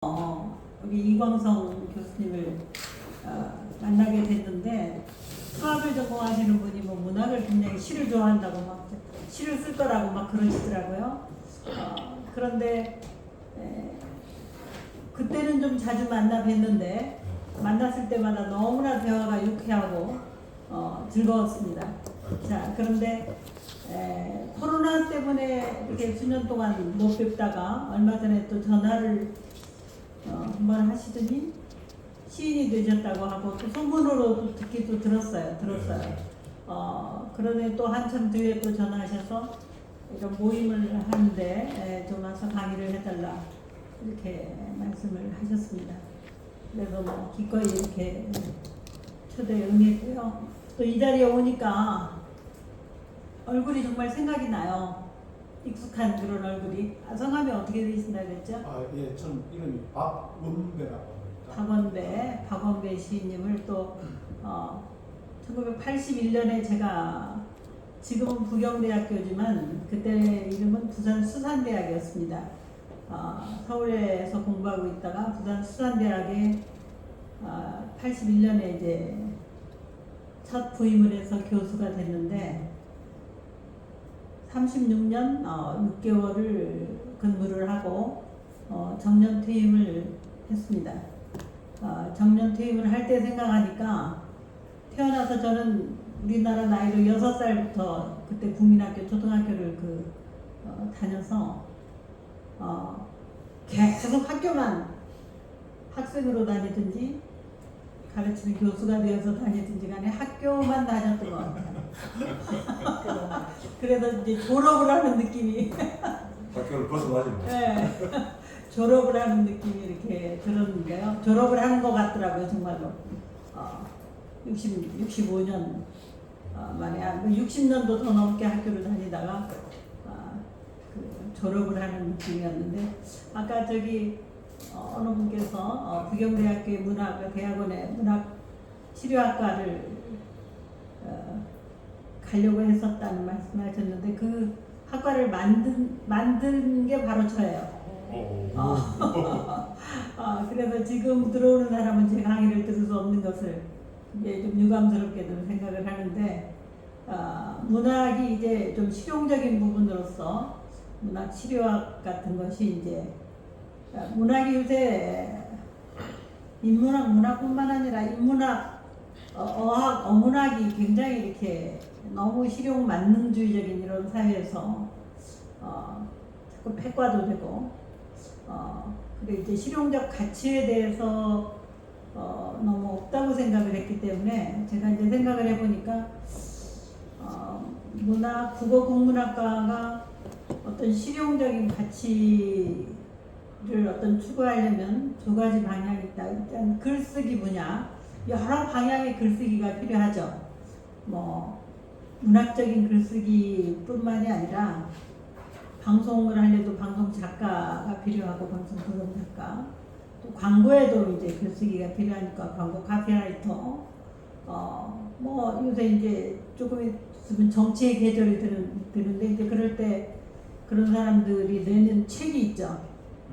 우리 이광성 교수님을 만나게 됐는데, 수학을 전공하시는 분이 뭐 문학을 굉장히 시를 좋아한다고 막 시를 쓸 거라고 막 그러시더라고요. 그런데 그때는 좀 자주 만나 뵀는데 만났을 때마다 너무나 대화가 유쾌하고 즐거웠습니다. 자, 그런데 코로나 때문에 이렇게 수년 동안 못 뵙다가 얼마 전에 또 전화를 한번 하시더니 시인이 되셨다고 하고 또 소문으로 듣기도 들었어요. 그러더니 또 한참 뒤에 또 전화하셔서 이런 모임을 하는데 좀 와서 강의를 해달라 이렇게 말씀을 하셨습니다. 그래서 뭐 기꺼이 이렇게 초대에 응했고요. 또 이 자리에 오니까 얼굴이 정말 생각이 나요. 익숙한 그런 얼굴이. 성함이 어떻게 되신다고 그랬죠? 예, 전 이름이 박원배라고 합니다. 박원배 시인님을 또 1981년에 제가 지금은 부경대학교지만 그때 이름은 부산 수산대학이었습니다. 서울에서 공부하고 있다가 부산 수산대학에 81년에 이제 첫 부임을 해서 교수가 됐는데 36년 6개월을 근무를 하고 정년 퇴임을 했습니다. 정년 퇴임을 할 때 생각하니까 태어나서 저는 우리나라 나이로 6살부터 그때 국민학교 초등학교를 다녀서 계속 학교만 학생으로 다니든지 가르치는 교수가 되어서 다니든지 간에 학교만 다녔던 것 같아요. 그래서 이제 졸업을 하는 느낌이 학교를 벗어나지 뭐. 네, 졸업을 하는 느낌이 이렇게 들었는데요. 졸업을 하는 것 같더라고요, 정말로. 65년 만에 한 60년도 더 넘게 학교를 다니다가 졸업을 하는 느낌이었는데, 아까 저기 어느 분께서 부경대학교의 대학원의 문학치료학과를 가려고 했었다는 말씀하셨는데 그 학과를 만든 게 바로 저예요. 그래서 지금 들어오는 사람은 제 강의를 들을 수 없는 것을 이제 좀 유감스럽게도 생각을 하는데, 문학이 이제 좀 실용적인 부분으로서 문학 치료학 같은 것이 이제 문학이 요새 인문학, 문학뿐만 아니라 인문학, 어학, 어문학이 굉장히 이렇게 너무 실용 만능주의적인 이런 사회에서 자꾸 폐과도 되고 그리고 이제 실용적 가치에 대해서 너무 없다고 생각을 했기 때문에 제가 이제 생각을 해보니까 국어 국문학과가 어떤 실용적인 가치를 추구하려면 두 가지 방향이 있다. 일단 글쓰기 분야, 여러 방향의 글쓰기가 필요하죠. 뭐 문학적인 글쓰기뿐만이 아니라 방송을 하려도 방송 작가가 필요하고 방송 구성 작가, 또 광고에도 이제 글쓰기가 필요하니까 광고 카피라이터, 뭐 요새 이제 조금 있으면 정치의 계절이 드는데 이제 그럴 때 그런 사람들이 내는 책이 있죠.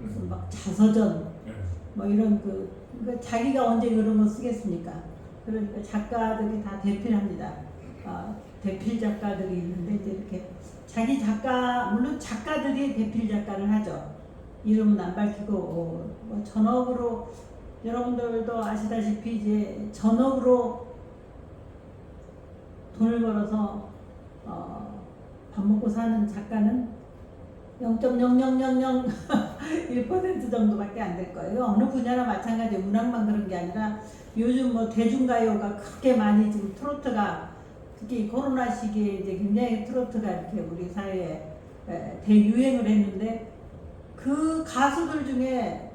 무슨 막 자서전, 뭐 이런 자기가 언제 그런 거 쓰겠습니까? 그러니까 작가들이 다 대필합니다. 대필 작가들이 있는데 이제 이렇게 자기 작가, 물론 작가들이 대필 작가를 하죠. 이름은 안 밝히고 뭐 전업으로, 여러분들도 아시다시피 이제 전업으로 돈을 벌어서 밥 먹고 사는 작가는 0.0001% 정도밖에 안 될 거예요. 어느 분야나 마찬가지예요. 문학만 그런 게 아니라 요즘 뭐 대중가요가 그렇게 많이 지금 트로트가 특히 코로나 시기에 이제 굉장히 트로트가 이렇게 우리 사회에 대유행을 했는데 그 가수들 중에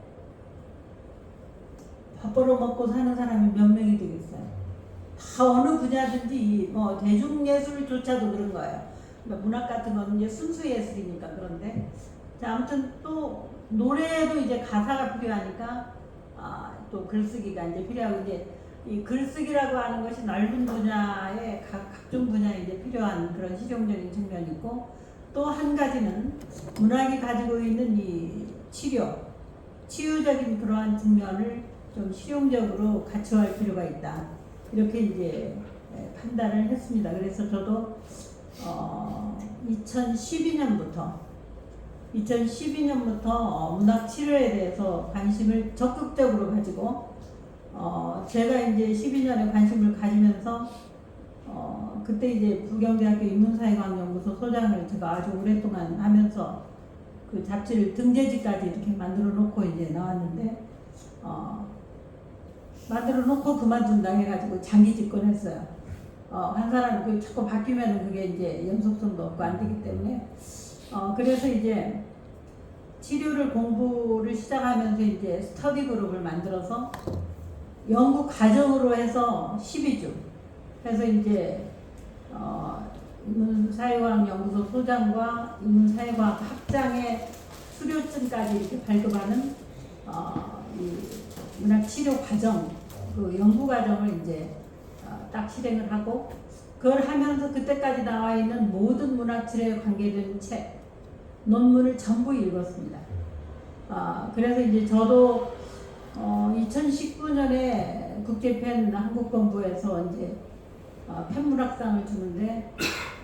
밥 벌어 먹고 사는 사람이 몇 명이 되겠어요. 다 어느 분야든지 뭐 대중예술조차도 그런 거예요. 문학 같은 건 이제 순수 예술이니까. 그런데 자, 아무튼 또 노래도 이제 가사가 필요하니까 또 글쓰기가 이제 필요하고, 이제 이 글쓰기라고 하는 것이 넓은 분야에 각종 분야에 이제 필요한 그런 실용적인 측면이 있고, 또 한 가지는 문학이 가지고 있는 이 치료 치유적인 그러한 측면을 좀 실용적으로 갖춰갈 필요가 있다. 이렇게 이제 판단을 했습니다. 그래서 저도 2012년부터 문학 치료에 대해서 관심을 적극적으로 가지고 제가 이제 12년에 관심을 가지면서 그때 이제 부경대학교 인문사회과학연구소 소장을 제가 아주 오랫동안 하면서 그 잡지를 등재지까지 이렇게 만들어 놓고 이제 나왔는데 만들어 놓고 그만둔다 해가지고 장기 집권했어요. 한 사람 그 자꾸 바뀌면 그게 이제 연속성도 없고 안 되기 때문에 그래서 이제 치료를 공부를 시작하면서 이제 스터디 그룹을 만들어서 연구 과정으로 해서 12주 해서 이제 인문사회과학 연구소 소장과 인문사회과학 학장의 수료증까지 이렇게 발급하는 이 문학치료 과정, 그 연구 과정을 이제 딱 실행을 하고 그걸 하면서 그때까지 나와 있는 모든 문학치료에 관계된 책, 논문을 전부 읽었습니다. 그래서 이제 저도 2019년에 국제팬 한국본부에서 이제 팬문학상을 주는데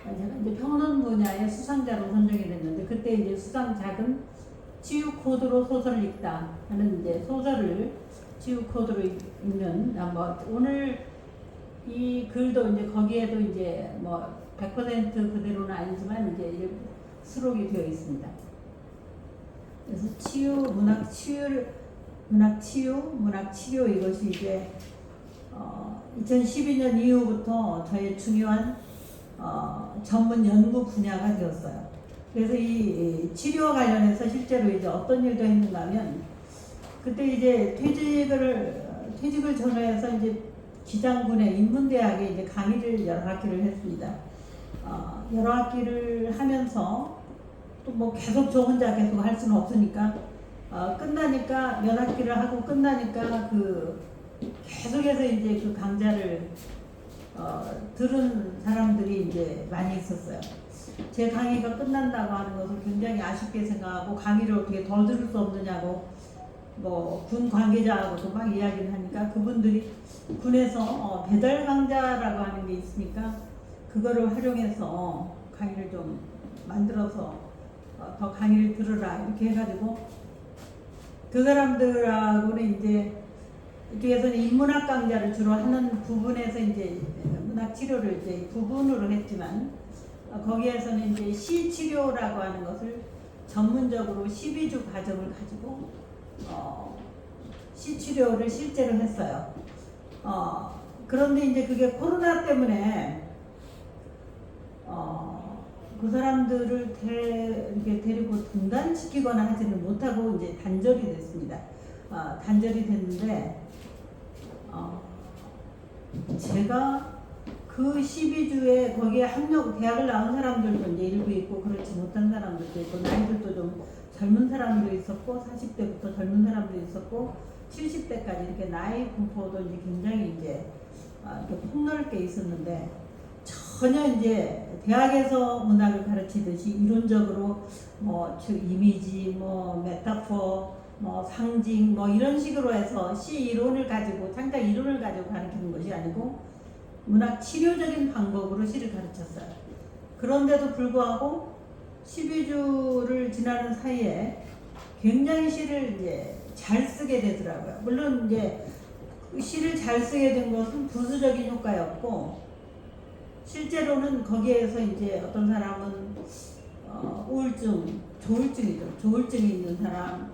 제가 이제 평론 분야의 수상자로 선정이 됐는데 그때 이제 수상작은 치유 코드로 소설을 읽다 하는 이제 소설을 치유 코드로 읽는 오늘 이 글도 이제 거기에도 이제 100% 그대로는 아니지만 이제 수록이 되어 있습니다. 그래서 문학 치료 이것이 이제 2012년 이후부터 저의 중요한 전문 연구 분야가 되었어요. 그래서 이 치료와 관련해서 실제로 이제 어떤 일도 했는가 하면 그때 이제 퇴직을 전후해서 이제 기장군의 인문대학에 이제 강의를 여러 학기를 했습니다. 여러 학기를 하면서 또 계속 저 혼자 계속 할 수는 없으니까 끝나니까 몇 학기를 하고 끝나니까 계속해서 이제 그 강좌를 들은 사람들이 이제 많이 있었어요. 제 강의가 끝난다고 하는 것을 굉장히 아쉽게 생각하고 강의를 어떻게 더 들을 수 없느냐고 군 관계자하고도 막 이야기를 하니까 그분들이 군에서 배달 강좌라고 하는 게 있으니까 그거를 활용해서 강의를 좀 만들어서 더 강의를 들으라 이렇게 해가지고 그 사람들하고는 이제 이쪽에서는 인문학 강좌를 주로 하는 부분에서 이제 문학 치료를 이제 부분으로 했지만 거기에서는 이제 시 치료라고 하는 것을 전문적으로 12주 과정을 가지고 시 치료를 실제로 했어요. 그런데 이제 그게 코로나 때문에 그 사람들을 이렇게 데리고 등단시키거나 하지는 못하고 이제 단절이 됐습니다. 단절이 됐는데 제가 그 12주에 거기에 대학을 나온 사람들도 이제 일부 있고 그렇지 못한 사람들도 있고 나이들도 좀 젊은 사람도 있었고 40대부터 젊은 사람도 있었고 70대까지 이렇게 나이 분포도 이제 굉장히 이제 이렇게 폭넓게 있었는데 전혀 이제 대학에서 문학을 가르치듯이 이론적으로 이미지, 메타포, 상징, 이런 식으로 해서 시 이론을 가지고 창작 이론을 가지고 가르치는 것이 아니고 문학 치료적인 방법으로 시를 가르쳤어요. 그런데도 불구하고 12주를 지나는 사이에 굉장히 시를 이제 잘 쓰게 되더라고요. 물론 이제 시를 잘 쓰게 된 것은 부수적인 효과였고 실제로는 거기에서 이제 어떤 사람은 우울증, 조울증이 있는 사람,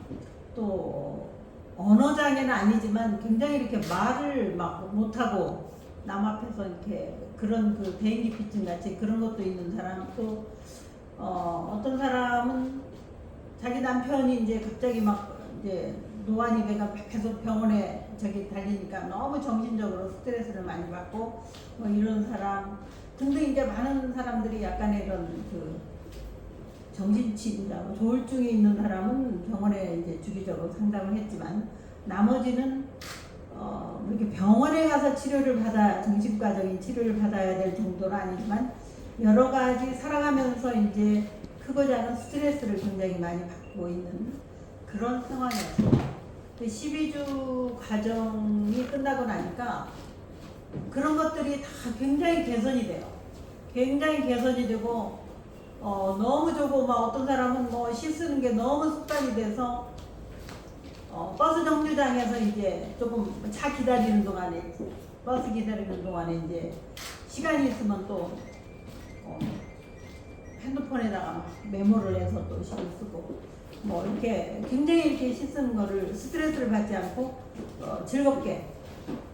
또 언어장애는 아니지만 굉장히 이렇게 말을 막 못하고 남 앞에서 이렇게 그런 비행기피증 같이 그런 것도 있는 사람, 또 어떤 사람은 자기 남편이 이제 갑자기 이제 노안이배가 계속 병원에 달리니까 너무 정신적으로 스트레스를 많이 받고 이런 사람 등등 이제 많은 사람들이 약간의 이런 정신치료라고 조울증이 있는 사람은 병원에 이제 주기적으로 상담을 했지만 나머지는 이렇게 병원에 가서 정신과적인 치료를 받아야 될 정도는 아니지만 여러 가지 살아가면서 이제 크고 작은 스트레스를 굉장히 많이 받고 있는 그런 상황이었어요. 그 12주 과정이 끝나고 나니까 그런 것들이 다 굉장히 개선이 돼요. 굉장히 개선이 되고 너무 좋고 막 어떤 사람은 뭐 씻는 게 너무 습관이 돼서 버스 정류장에서 이제 조금 차 기다리는 동안에 버스 기다리는 동안에 이제 시간이 있으면 또 핸드폰에다가 메모를 해서 또 시를 쓰고 뭐 이렇게 굉장히 이렇게 씻는 거를 스트레스를 받지 않고 즐겁게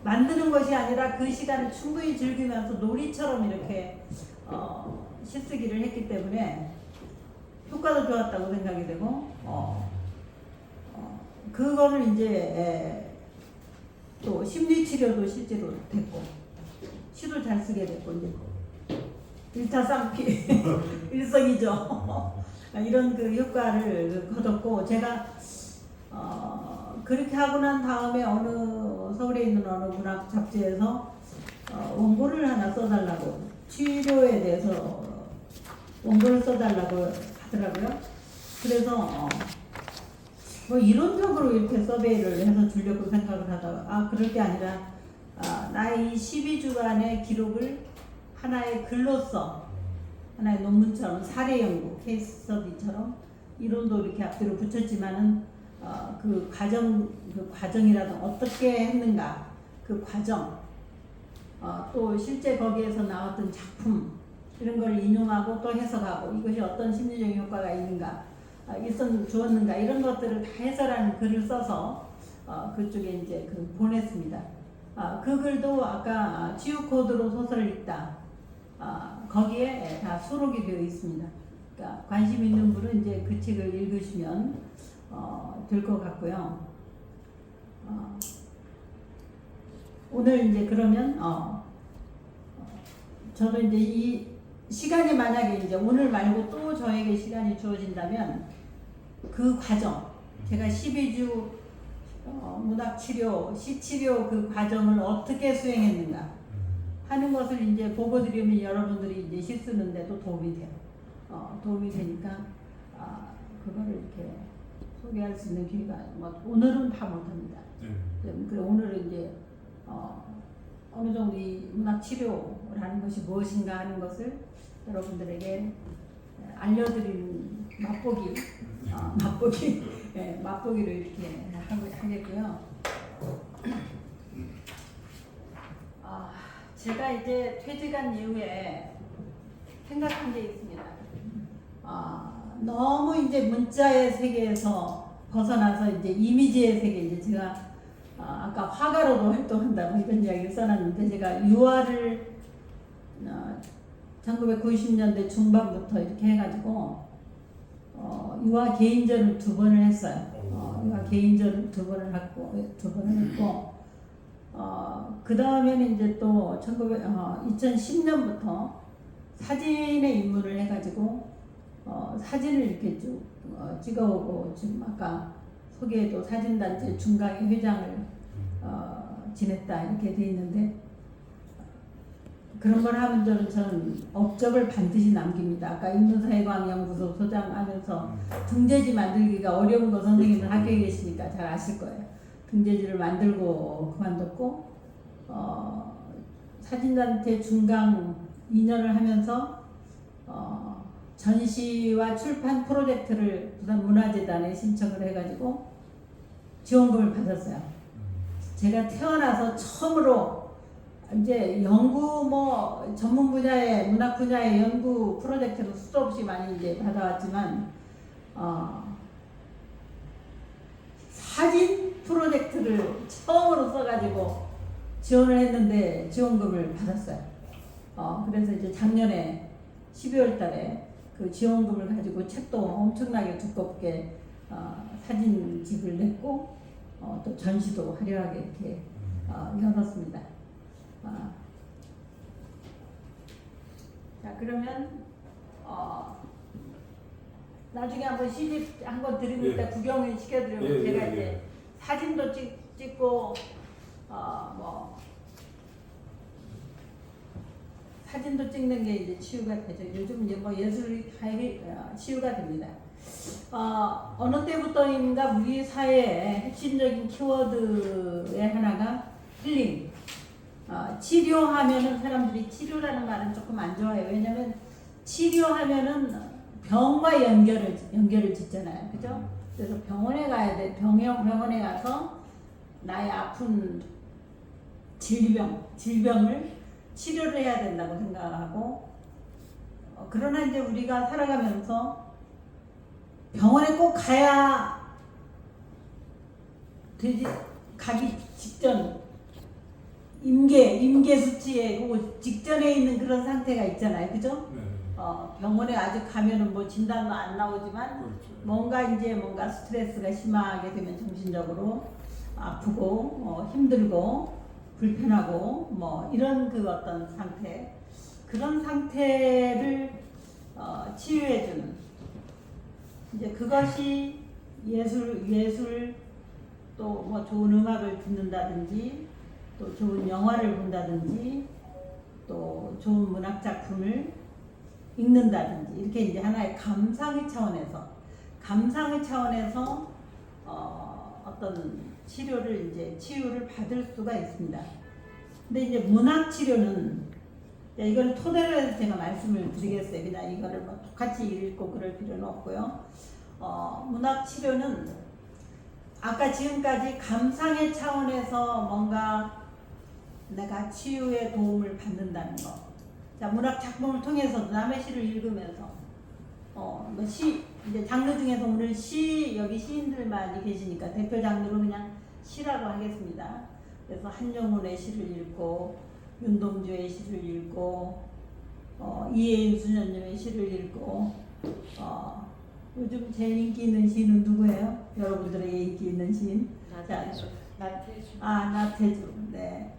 만드는 것이 아니라 그 시간을 충분히 즐기면서 놀이처럼 이렇게 씻기를 했기 때문에 효과도 좋았다고 생각이 되고 그거를 이제 또 심리치료도 실제로 됐고 시도 잘 쓰게 됐고 이제 일타쌍피 일석이조 이런 그 효과를 거뒀고 제가 그렇게 하고 난 다음에 서울에 있는 어느 문학 잡지에서 원고를 하나 써달라고 치료에 대해서 원고를 써달라고 하더라고요. 그래서 뭐 이론적으로 이렇게 서베이를 해서 주려고 생각을 하다가 그럴 게 아니라 나의 이 12주간의 기록을 하나의 글로써 하나의 논문처럼 사례 연구 케이스 스터디처럼 이론도 이렇게 앞뒤로 붙였지만은 그 과정이라도 어떻게 했는가 그 과정 또 실제 거기에서 나왔던 작품 이런 걸 인용하고 또 해석하고 이것이 어떤 심리적인 효과가 있는가 주었는가 이런 것들을 다 해설하는 글을 써서 그쪽에 이제 보냈습니다. 그 글도 아까 치유 코드로 소설을 읽다 거기에 다 수록이 되어 있습니다. 그러니까 관심 있는 분은 이제 그 책을 읽으시면 될 것 같고요. 오늘 이제 그러면 저도 이제 이 시간이 만약에 이제 오늘 말고 또 저에게 시간이 주어진다면 그 과정 제가 12주 문학치료, 시치료 그 과정을 어떻게 수행했는가 하는 것을 이제 보고 드리면 여러분들이 이제 시 쓰는데도 도움이 돼요. 도움이 되니까 그거를 이렇게 소개할 수 있는 기회가 오늘은 다 못합니다. 그래 오늘은 이제 어느 정도 이 문학치료라는 것이 무엇인가 하는 것을 여러분들에게 알려드리는 맛보기로 이렇게 하겠고요. 제가 이제 퇴직한 이후에 생각한 게 있습니다. 너무 이제 문자의 세계에서 벗어나서 이제 이미지의 세계 이제 제가 아까 화가로도 활동한다고 이런 이야기를 써놨는데 제가 유화를 1990년대 중반부터 이렇게 해가지고 유화 개인전을 2번을 했어요. 유화 개인전을 2번을 했고 그 다음에는 이제 또 2010년부터 사진의 입문을 해가지고 사진을 이렇게 쭉 찍어오고 지금 아까 소개해도 사진단체 중강의 회장을 지냈다 이렇게 돼 있는데 그런 걸 하면 저는 업적을 반드시 남깁니다. 아까 인문사회과학연구소 소장 하면서 등재지 만들기가 어려운 거 선생님은 학교에 계시니까 잘 아실 거예요. 등재지를 만들고 그만뒀고 사진단체 중강 2년을 하면서 전시와 출판 프로젝트를 부산 문화재단에 신청을 해가지고 지원금을 받았어요. 제가 태어나서 처음으로 이제 연구 전문 분야의 문학 분야의 연구 프로젝트로 수도 없이 많이 이제 받아왔지만 사진 프로젝트를 처음으로 써가지고 지원을 했는데 지원금을 받았어요. 그래서 이제 작년에 12월달에 그 지원금을 가지고 책도 엄청나게 두껍게 사진집을 냈고 또 전시도 화려하게 이렇게 열었습니다. 자 그러면 나중에 한번 시집 한번 드리니까 구경을 시켜드리면 제가 이제 사진도 찍고 사진도 찍는 게 이제 치유가 되죠. 요즘 이제 예술이 다 치유가 됩니다. 어느 때부터인가 우리 사회의 핵심적인 키워드의 하나가 힐링. 치료하면은 사람들이 치료라는 말은 조금 안 좋아해요. 왜냐면 치료하면은 병과 연결을 짓잖아요. 그죠? 그래서 병원에 가야 돼. 병원에 가서 나의 아픈 질병을 치료를 해야 된다고 생각하고, 그러나 이제 우리가 살아가면서 병원에 꼭 가기 직전, 임계 수치에 그 직전에 있는 그런 상태가 있잖아요. 그죠? 네. 병원에 아직 가면은 뭐 진단도 안 나오지만 그렇죠. 뭔가 스트레스가 심하게 되면 정신적으로 아프고 힘들고 불편하고 뭐 이런 그 어떤 상태, 그런 상태를 치유해주는, 이제 그것이 예술 또 뭐 좋은 음악을 듣는다든지 또 좋은 영화를 본다든지 또 좋은 문학 작품을 읽는다든지 이렇게 이제 하나의 감상의 차원에서 어떤 치유를 받을 수가 있습니다. 근데 이제 문학 치료는, 이걸 토대로 해서 제가 말씀을 드리겠어요. 그냥 이거를 뭐 똑같이 읽고 그럴 필요는 없고요. 문학 치료는 아까 지금까지 감상의 차원에서 뭔가 내가 치유에 도움을 받는다는 거. 자, 문학 작품을 통해서도 남의 시를 읽으면서, 이제 장르 중에서 오늘 여기 시인들 많이 계시니까 대표 장르로 그냥 시라고 하겠습니다. 그래서 한영훈의 시를 읽고, 윤동주의 시를 읽고, 이혜인 수녀님의 시를 읽고, 요즘 제일 인기 있는 시인은 누구예요? 여러분들에게 인기 있는 시인? 나태주. 네.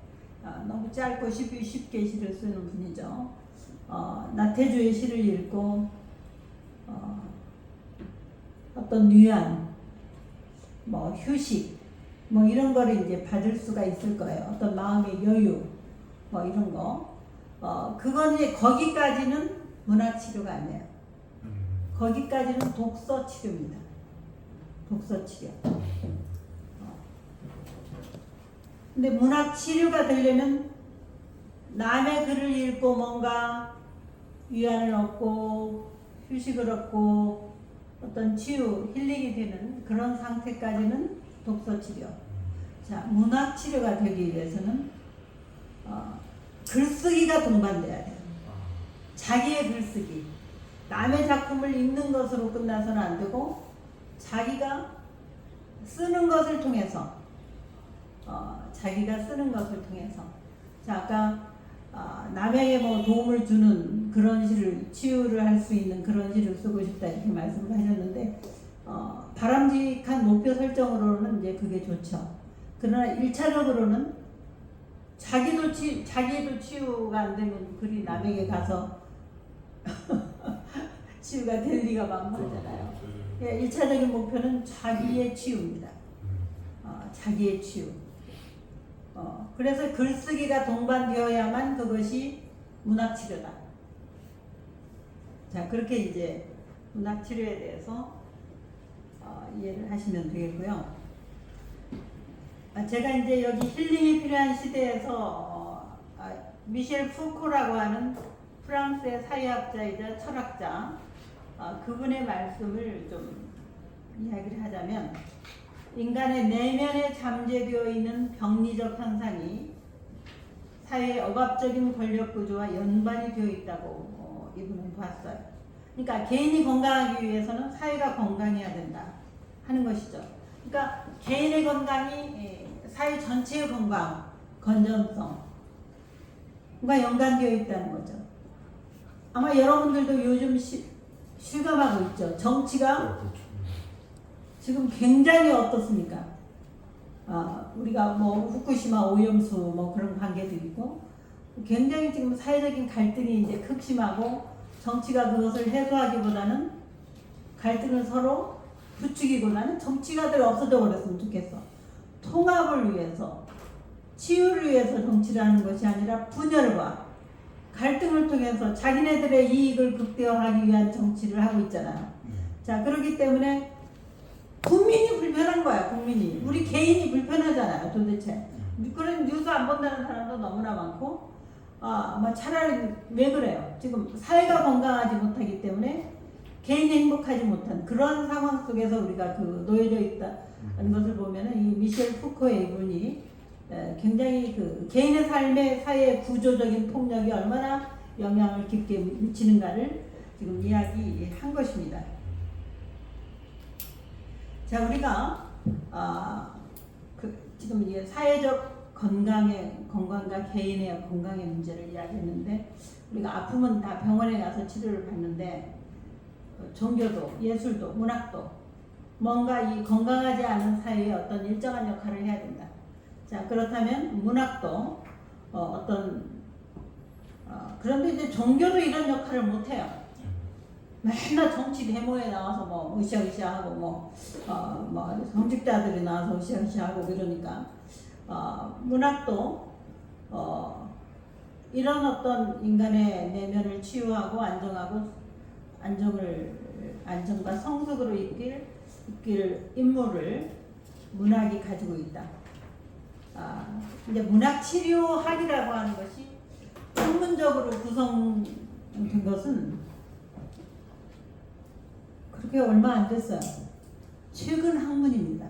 너무 짧고 쉽게 시를 쓰는 분이죠. 나태주의 시를 읽고, 어떤 위안, 뭐 휴식, 뭐 이런 거를 이제 받을 수가 있을 거예요. 어떤 마음의 여유, 뭐 이런 거. 그건 이제 거기까지는 문학 치료가 아니에요. 거기까지는 독서 치료입니다. 독서 치료. 근데 문학 치료가 되려면 남의 글을 읽고 뭔가 위안을 얻고 휴식을 얻고 어떤 치유, 힐링이 되는 그런 상태까지는 독서 치료. 자, 문학 치료가 되기 위해서는 글쓰기가 동반돼야 돼요. 자기의 글쓰기. 남의 작품을 읽는 것으로 끝나서는 안 되고 자기가 쓰는 것을 통해서 자, 아까 남에게 뭐 도움을 주는 그런 시를, 치유를 할 수 있는 그런 시를 쓰고 싶다 이렇게 말씀을 하셨는데, 바람직한 목표 설정으로는 이제 그게 좋죠. 그러나 1차적으로는 자기도 치유가 안 되면 글이 남에게 가서 치유가 될 리가 만무하잖아요. 1차적인 목표는 자기의 치유입니다. 자기의 치유. 그래서 글쓰기가 동반되어야만 그것이 문학치료다. 자, 그렇게 이제 문학치료에 대해서 이해를 하시면 되겠고요. 제가 이제 여기 힐링이 필요한 시대에서 미셸 푸코라고 하는 프랑스의 사회학자이자 철학자, 그분의 말씀을 좀 이야기를 하자면, 인간의 내면에 잠재되어 있는 병리적 현상이 사회의 억압적인 권력 구조와 연관이 되어 있다고 이분은 봤어요. 그러니까 개인이 건강하기 위해서는 사회가 건강해야 된다 하는 것이죠. 그러니까 개인의 건강이 사회 전체의 건강, 건전성과 연관되어 있다는 거죠. 아마 여러분들도 요즘 실감하고 있죠. 정치가 지금 굉장히 어떻습니까? 우리가 뭐 후쿠시마 오염수 뭐 그런 관계도 있고, 굉장히 지금 사회적인 갈등이 이제 극심하고, 정치가 그것을 해소하기보다는 갈등을 서로 부추기고, 나는 정치가 늘 없어져 버렸으면 좋겠어. 통합을 위해서, 치유를 위해서 정치를 하는 것이 아니라 분열과 갈등을 통해서 자기네들의 이익을 극대화하기 위한 정치를 하고 있잖아요. 자, 그렇기 때문에 국민이 불편한 거야, 국민이. 우리 개인이 불편하잖아요, 도대체. 그런 뉴스 안 본다는 사람도 너무나 많고, 뭐 차라리 왜 그래요? 지금 사회가 건강하지 못하기 때문에 개인이 행복하지 못한 그런 상황 속에서 우리가 그 놓여져 있다는 것을 보면은 이 미셸 푸코의 이분이 굉장히 그 개인의 삶의 사회 구조적인 폭력이 얼마나 영향을 깊게 미치는가를 지금 이야기한 것입니다. 자, 우리가 지금 이제 사회적 건강과 개인의 건강의 문제를 이야기했는데, 우리가 아프면 다 병원에 가서 치료를 받는데 종교도 예술도 문학도 뭔가 이 건강하지 않은 사회에 어떤 일정한 역할을 해야 된다. 자, 그렇다면 문학도 그런데 이제 종교도 이런 역할을 못해요. 맨날 정치 데모에 나와서 뭐 으쌰으쌰하고 뭐 성직자들이 나와서 으쌰으쌰하고 그러니까 문학도 이런 어떤 인간의 내면을 치유하고 안정과 성숙으로 이끌 임무를 문학이 가지고 있다. 이제 문학 치료학이라고 하는 것이 학문적으로 구성된 것은 그렇게 얼마 안 됐어요. 최근 학문입니다.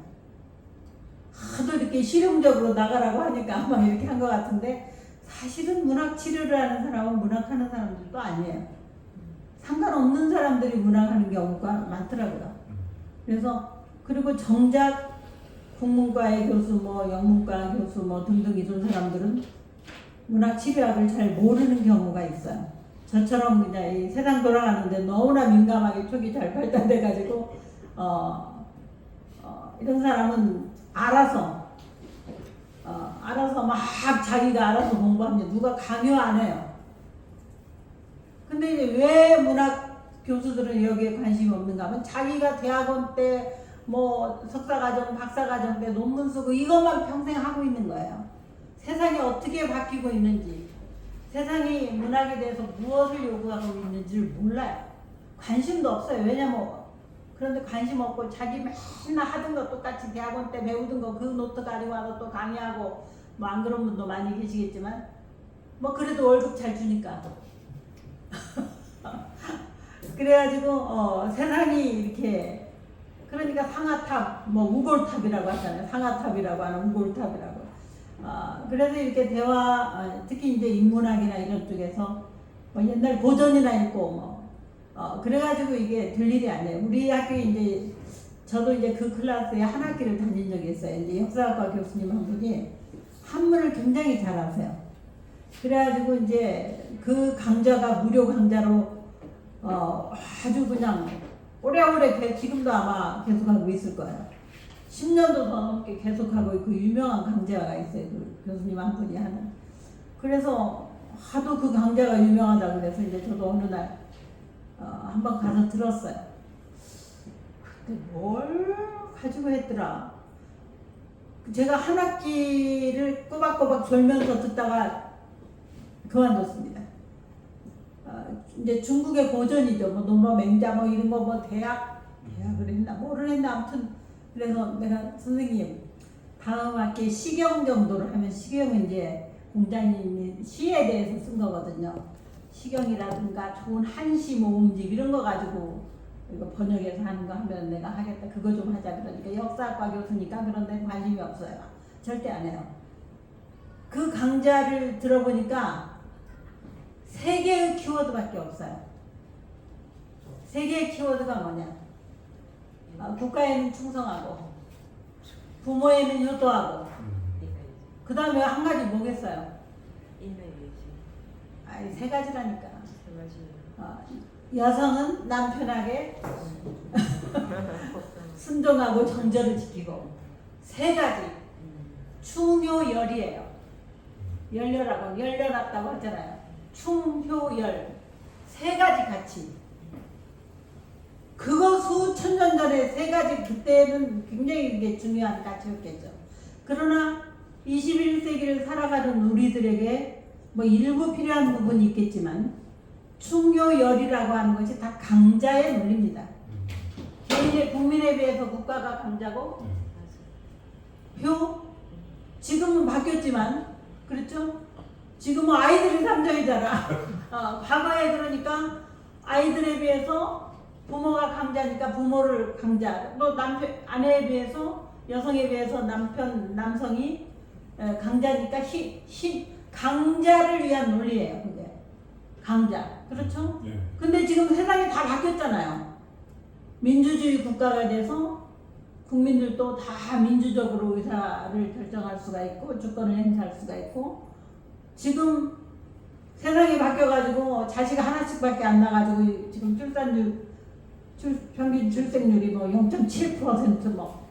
하도 이렇게 실용적으로 나가라고 하니까 아마 이렇게 한 것 같은데, 사실은 문학 치료를 하는 사람은 문학하는 사람들도 아니에요. 상관없는 사람들이 문학하는 경우가 많더라고요. 그래서 그리고 정작 국문과의 교수, 뭐 영문과 교수, 뭐 등등 이런 사람들은 문학 치료학을 잘 모르는 경우가 있어요. 저처럼 그냥 이 세상 돌아가는데 너무나 민감하게 촉이 잘 발달돼가지고 이런 사람은 알아서 막 자기가 알아서 공부합니다. 누가 강요 안 해요. 근데 이제 왜 문학 교수들은 여기에 관심이 없는가 하면 자기가 대학원 때 뭐 석사과정, 박사과정 때 논문 쓰고 이것만 평생 하고 있는 거예요. 세상이 어떻게 바뀌고 있는지, 세상이 문학에 대해서 무엇을 요구하고 있는지를 몰라요. 관심도 없어요. 왜냐면 그런데 관심 없고 자기 맨날 하던 거 똑같이 대학원 때 배우던 거 그 노트 가지고 와서 또 강의하고, 뭐 안 그런 분도 많이 계시겠지만 뭐 그래도 월급 잘 주니까 그래가지고 세상이 이렇게, 그러니까 상아탑, 뭐 우골탑이라고 하잖아요. 상아탑이라고 하는 우골탑이라고. 그래서 이렇게 특히 이제 인문학이나 이런 쪽에서 뭐 옛날 고전이나 읽고 그래가지고 이게 될 일이 아니에요. 우리 학교에 이제 저도 이제 그 클래스에 한 학기를 다닌 적이 있어요. 이제 역사학과 교수님 한 분이 한문을 굉장히 잘하세요. 그래가지고 이제 그 강좌가 무료 강좌로 아주 그냥 오래오래 지금도 아마 계속하고 있을 거예요. 10년도 더 넘게 계속하고 있고 유명한 강좌가 있어요. 그 교수님 한 분이 하는. 그래서 하도 그 강좌가 유명하다고 그래서 이제 저도 어느 날 한번 가서 들었어요. 그때 뭘 가지고 했더라. 제가 한 학기를 꼬박꼬박 졸면서 듣다가 그만뒀습니다. 이제 중국의 고전이죠. 뭐 노노 맹자 뭐 이런 거 뭐 대학을 했나 뭐를 했나 아무튼. 그래서 내가 선생님 다음 학기에 시경 정도를 하면, 시경은 이제 공자님이 시에 대해서 쓴 거거든요. 시경이라든가 좋은 한시 모음집 이런 거 가지고 이거 번역해서 하는 거 하면 내가 하겠다. 그거 좀 하자. 그러니까 역사학과 교수니까 그런 데 관심이 없어요. 절대 안 해요. 그 강좌를 들어보니까 3개의 키워드밖에 없어요. 3개의 키워드가 뭐냐? 국가에는 충성하고, 부모에는 효도하고, 그 다음에 한 가지 뭐겠어요? 아니 3가지라니까. 여성은 남편에게 순종하고 정절을 지키고, 3가지 충효열이에요. 열려놨다고 하잖아요. 충효열 3가지 가치. 그거 수천 년 전에 3가지, 그때는 굉장히 이게 중요한 가치였겠죠. 그러나 21세기를 살아가는 우리들에게 뭐 일부 필요한 부분이 있겠지만 충효열이라고 하는 것이 다 강자의 논리입니다. 국민에 비해서 국가가 강자고 표 지금은 바뀌었지만 그렇죠? 지금은 아이들이 3점이잖아. 과거에 그러니까 아이들에 비해서 부모가 강자니까 부모를 강자. 또 남편 아내에 비해서 여성에 비해서 남성이 강자니까 강자를 위한 논리예요. 그게 강자 그렇죠? 네. 근데 지금 세상이 다 바뀌었잖아요. 민주주의 국가가 돼서 국민들도 다 민주적으로 의사를 결정할 수가 있고 주권을 행사할 수가 있고 지금 세상이 바뀌어가지고 자식 하나씩밖에 안 나가지고 지금 평균 출생률이 뭐 0.7% 뭐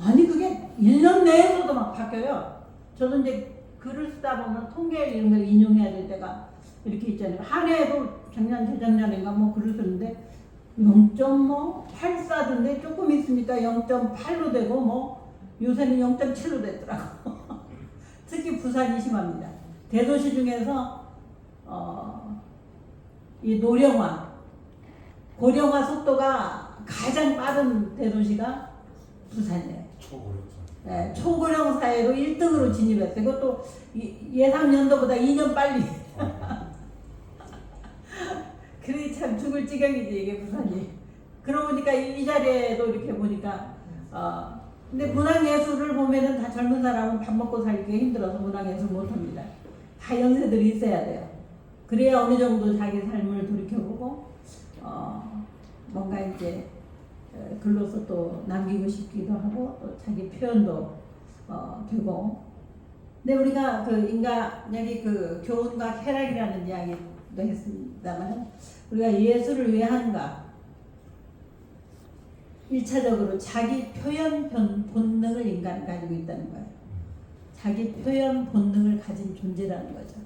아니 그게 1년 내에서도 막 바뀌어요. 저도 이제 글을 쓰다 보면 통계 이런 걸 인용해야 될 때가 이렇게 있잖아요. 한 해에도 작년 재작년인가 뭐 글을 쓰는데 0.84던데 조금 있으니까 0.8로 되고 뭐 요새는 0.7로 됐더라고. 특히 부산이 심합니다. 대도시 중에서 이 고령화 속도가 가장 빠른 대도시가 부산이에요. 네, 초고령 사회로 1등으로 진입했어요. 이것도 예상 연도보다 2년 빨리. 그래 참 죽을 지경이지 이게 부산이. 그러고 보니까 이 자리에도 이렇게 보니까 근데 문학예술을 보면은 다 젊은 사람은 밥 먹고 살기 힘들어서 문학예술 못합니다. 다 연세들이 있어야 돼요. 그래야 어느 정도 자기 삶을 돌이켜보고 뭔가 이제 글로서 또 남기고 싶기도 하고 또 자기 표현도 되고. 근데 우리가 그 여기 그 교훈과 쾌락이라는 이야기도 했습니다만 우리가 예술을 왜 하는가? 1차적으로 자기 표현 본능을 인간이 가지고 있다는 거예요. 자기 표현 본능을 가진 존재라는 거죠.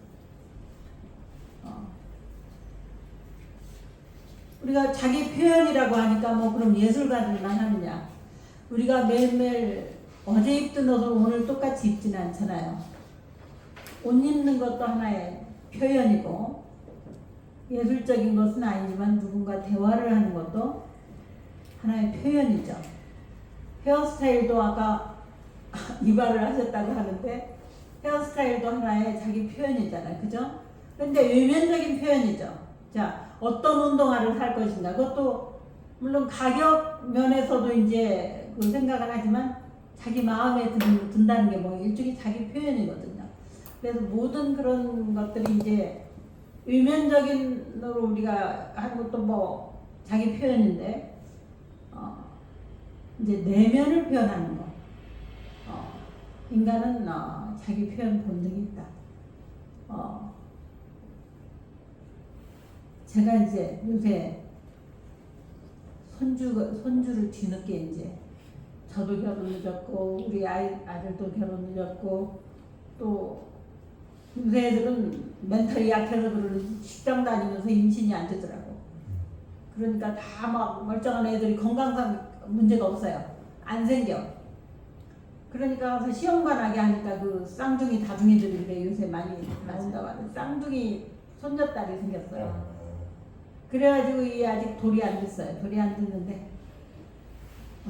우리가 자기 표현이라고 하니까 뭐 그럼 예술가들만 하느냐? 우리가 매일매일 어제 입던 옷을 오늘 똑같이 입지는 않잖아요. 옷 입는 것도 하나의 표현이고 예술적인 것은 아니지만 누군가 대화를 하는 것도 하나의 표현이죠. 헤어스타일도 아까 이발을 하셨다고 하는데 헤어스타일도 하나의 자기 표현이잖아요. 그죠? 근데 외면적인 표현이죠. 자, 어떤 운동화를 살 것인가. 그것도 물론 가격 면에서도 이제 그 생각을 하지만 자기 마음에 든다는 게 뭐 일종의 자기 표현이거든요. 그래서 모든 그런 것들이 이제 외면적인으로 우리가 하는 것도 뭐 자기 표현인데 이제 내면을 표현하는 거. 인간은 자기 표현 본능이 있다. 제가 이제 요새 손주를 뒤늦게 이제 저도 결혼 늦었고 우리 아들도 결혼 늦었고 또 요새 애들은 멘탈이 약해서 그러는 식당 다니면서 임신이 안 되더라고. 그러니까 다 막 멀쩡한 애들이 건강상 문제가 없어요. 안 생겨. 그러니까 가서 시험관하게 하니까 그 쌍둥이 다둥이들이 그래 요새 많이 나온다고 하는 쌍둥이 손녀딸이 생겼어요. 그래가지고 이 아직 돌이 안 됐어요. 돌이 안 됐는데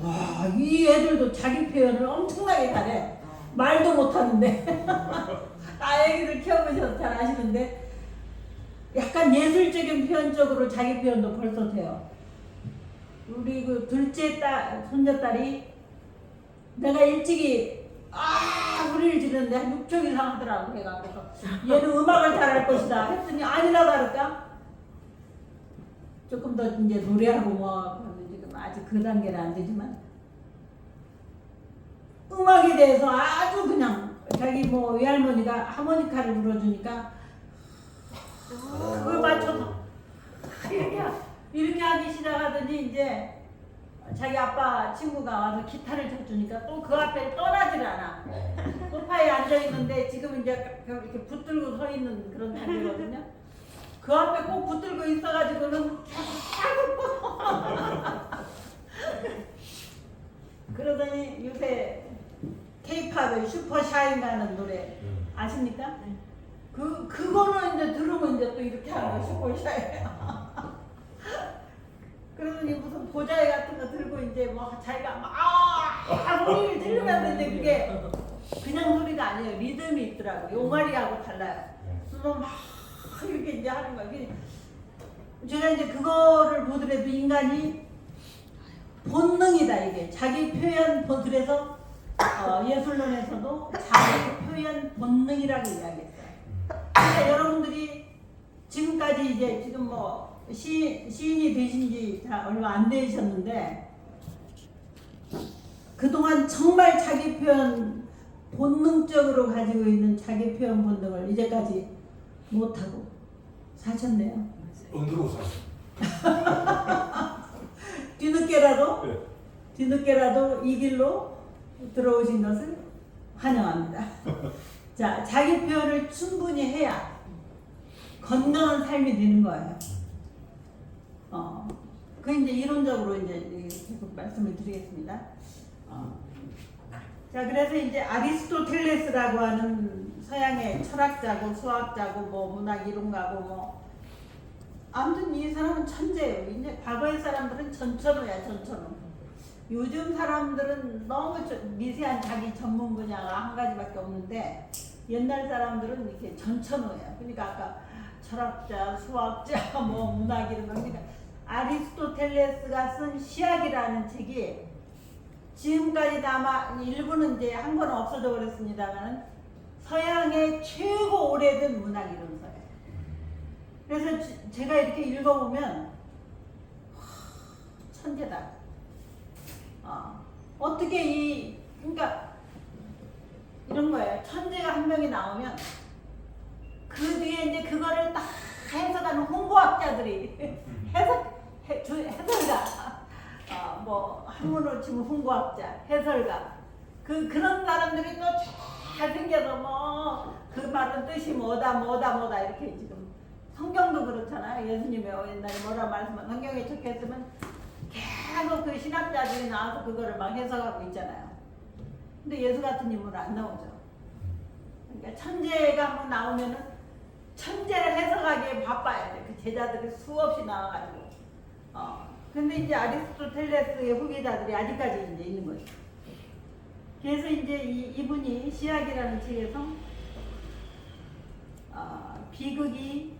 와, 이 애들도 자기 표현을 엄청나게 잘해. 말도 못하는데 애기들 키워보셔서 잘 아시는데 약간 예술적인 표현적으로 자기 표현도 벌써 돼요. 우리 그 둘째 손녀딸이 내가 일찍이 소리를 지르는데 한 6초 이상 하더라고. 걔가 그래서 얘는 음악을 잘할 것이다 했더니 아니라 다를까 조금 더 이제 노래하고 뭐 지금 아직 그 단계는 안 되지만 음악에 대해서 아주 그냥 자기 뭐 외할머니가 하모니카를 불어주니까 그걸 맞춰서 이렇게 하기 시작하더니 이제 자기 아빠 친구가 와서 기타를 쳐주니까 또 그 앞에 떠나질 않아. 소파에 앉아있는데 지금 이제 이렇게 붙들고 서 있는 그런 단계거든요. 그 앞에 꼭 붙들고 있어가지고는 계속 그러더니 요새 K-팝의 슈퍼샤인이라는 노래 아십니까? 그거는 이제 들으면 이제 또 이렇게 하는 거 슈퍼샤인. 그러더니 무슨 보자회 같은 거 들고 이제 뭐 자기가 막 소리를 지르면서 이제 그게 그냥 소리가 아니에요. 리듬이 있더라고. 용아리하고 달라요. 그래서 막 이렇게 이제 하는 거예요. 제가 이제 그거를 보더라도 인간이 본능이다 이게. 자기 표현 그래서 예술론에서도 자기 표현 본능이라고 이야기했어요. 그러니까 여러분들이 지금까지 이제 지금 뭐 시인이 되신 지 얼마 안 되셨는데 그동안 정말 자기 표현 본능적으로 가지고 있는 자기 표현 본능을 이제까지 못하고 사셨네요. 언더로 살았어요. 뒤늦게라도 네. 뒤늦게라도 이 길로 들어오신 것을 환영합니다. 자, 자기 표현을 충분히 해야 건강한 삶이 되는 거예요. 그 이제 이론적으로 이제 계속 말씀을 드리겠습니다. 자, 그래서 이제 아리스토텔레스라고 하는 서양의 철학자고 수학자고 뭐 문학 이론가고 뭐 아무튼 이 사람은 천재예요. 이제 과거의 사람들은 전천후야, 전천후. 요즘 사람들은 너무 미세한 자기 전문 분야가 한 가지밖에 없는데 옛날 사람들은 이렇게 전천후예요. 그러니까 아까 철학자, 수학자, 뭐 문학 이런 거. 그러니까 아리스토텔레스가 쓴 시학이라는 책이 지금까지 아마 일부는 이제 한 권 없어져 버렸습니다만 서양의 최고 오래된 문학 이론서예요. 그래서 제가 이렇게 읽어보면 천재다. 어떻게 그러니까 이런 거예요. 천재가 한 명이 나오면 그 뒤에 이제 그거를 딱 해석하는 홍보학자들이 해설가, 뭐 한문으로 치면 홍보학자, 해설가, 그런 사람들이 또 잘 생겨서 뭐 그 말은 뜻이 뭐다 이렇게 지금 성경도 그렇잖아요. 예수님이 옛날에 뭐라 말씀한 성경에 적혀있으면 계속 그 신학자들이 나와서 그거를 막 해석하고 있잖아요. 근데 예수 같은 인물은 안 나오죠. 그러니까 천재가 한번 나오면은 천재를 해석하기에 바빠야 돼. 그 제자들이 수없이 나와가지고. 근데 이제 아리스토텔레스의 후계자들이 아직까지 이제 있는 거죠. 그래서 이제 이분이 시학이라는 책에서 비극이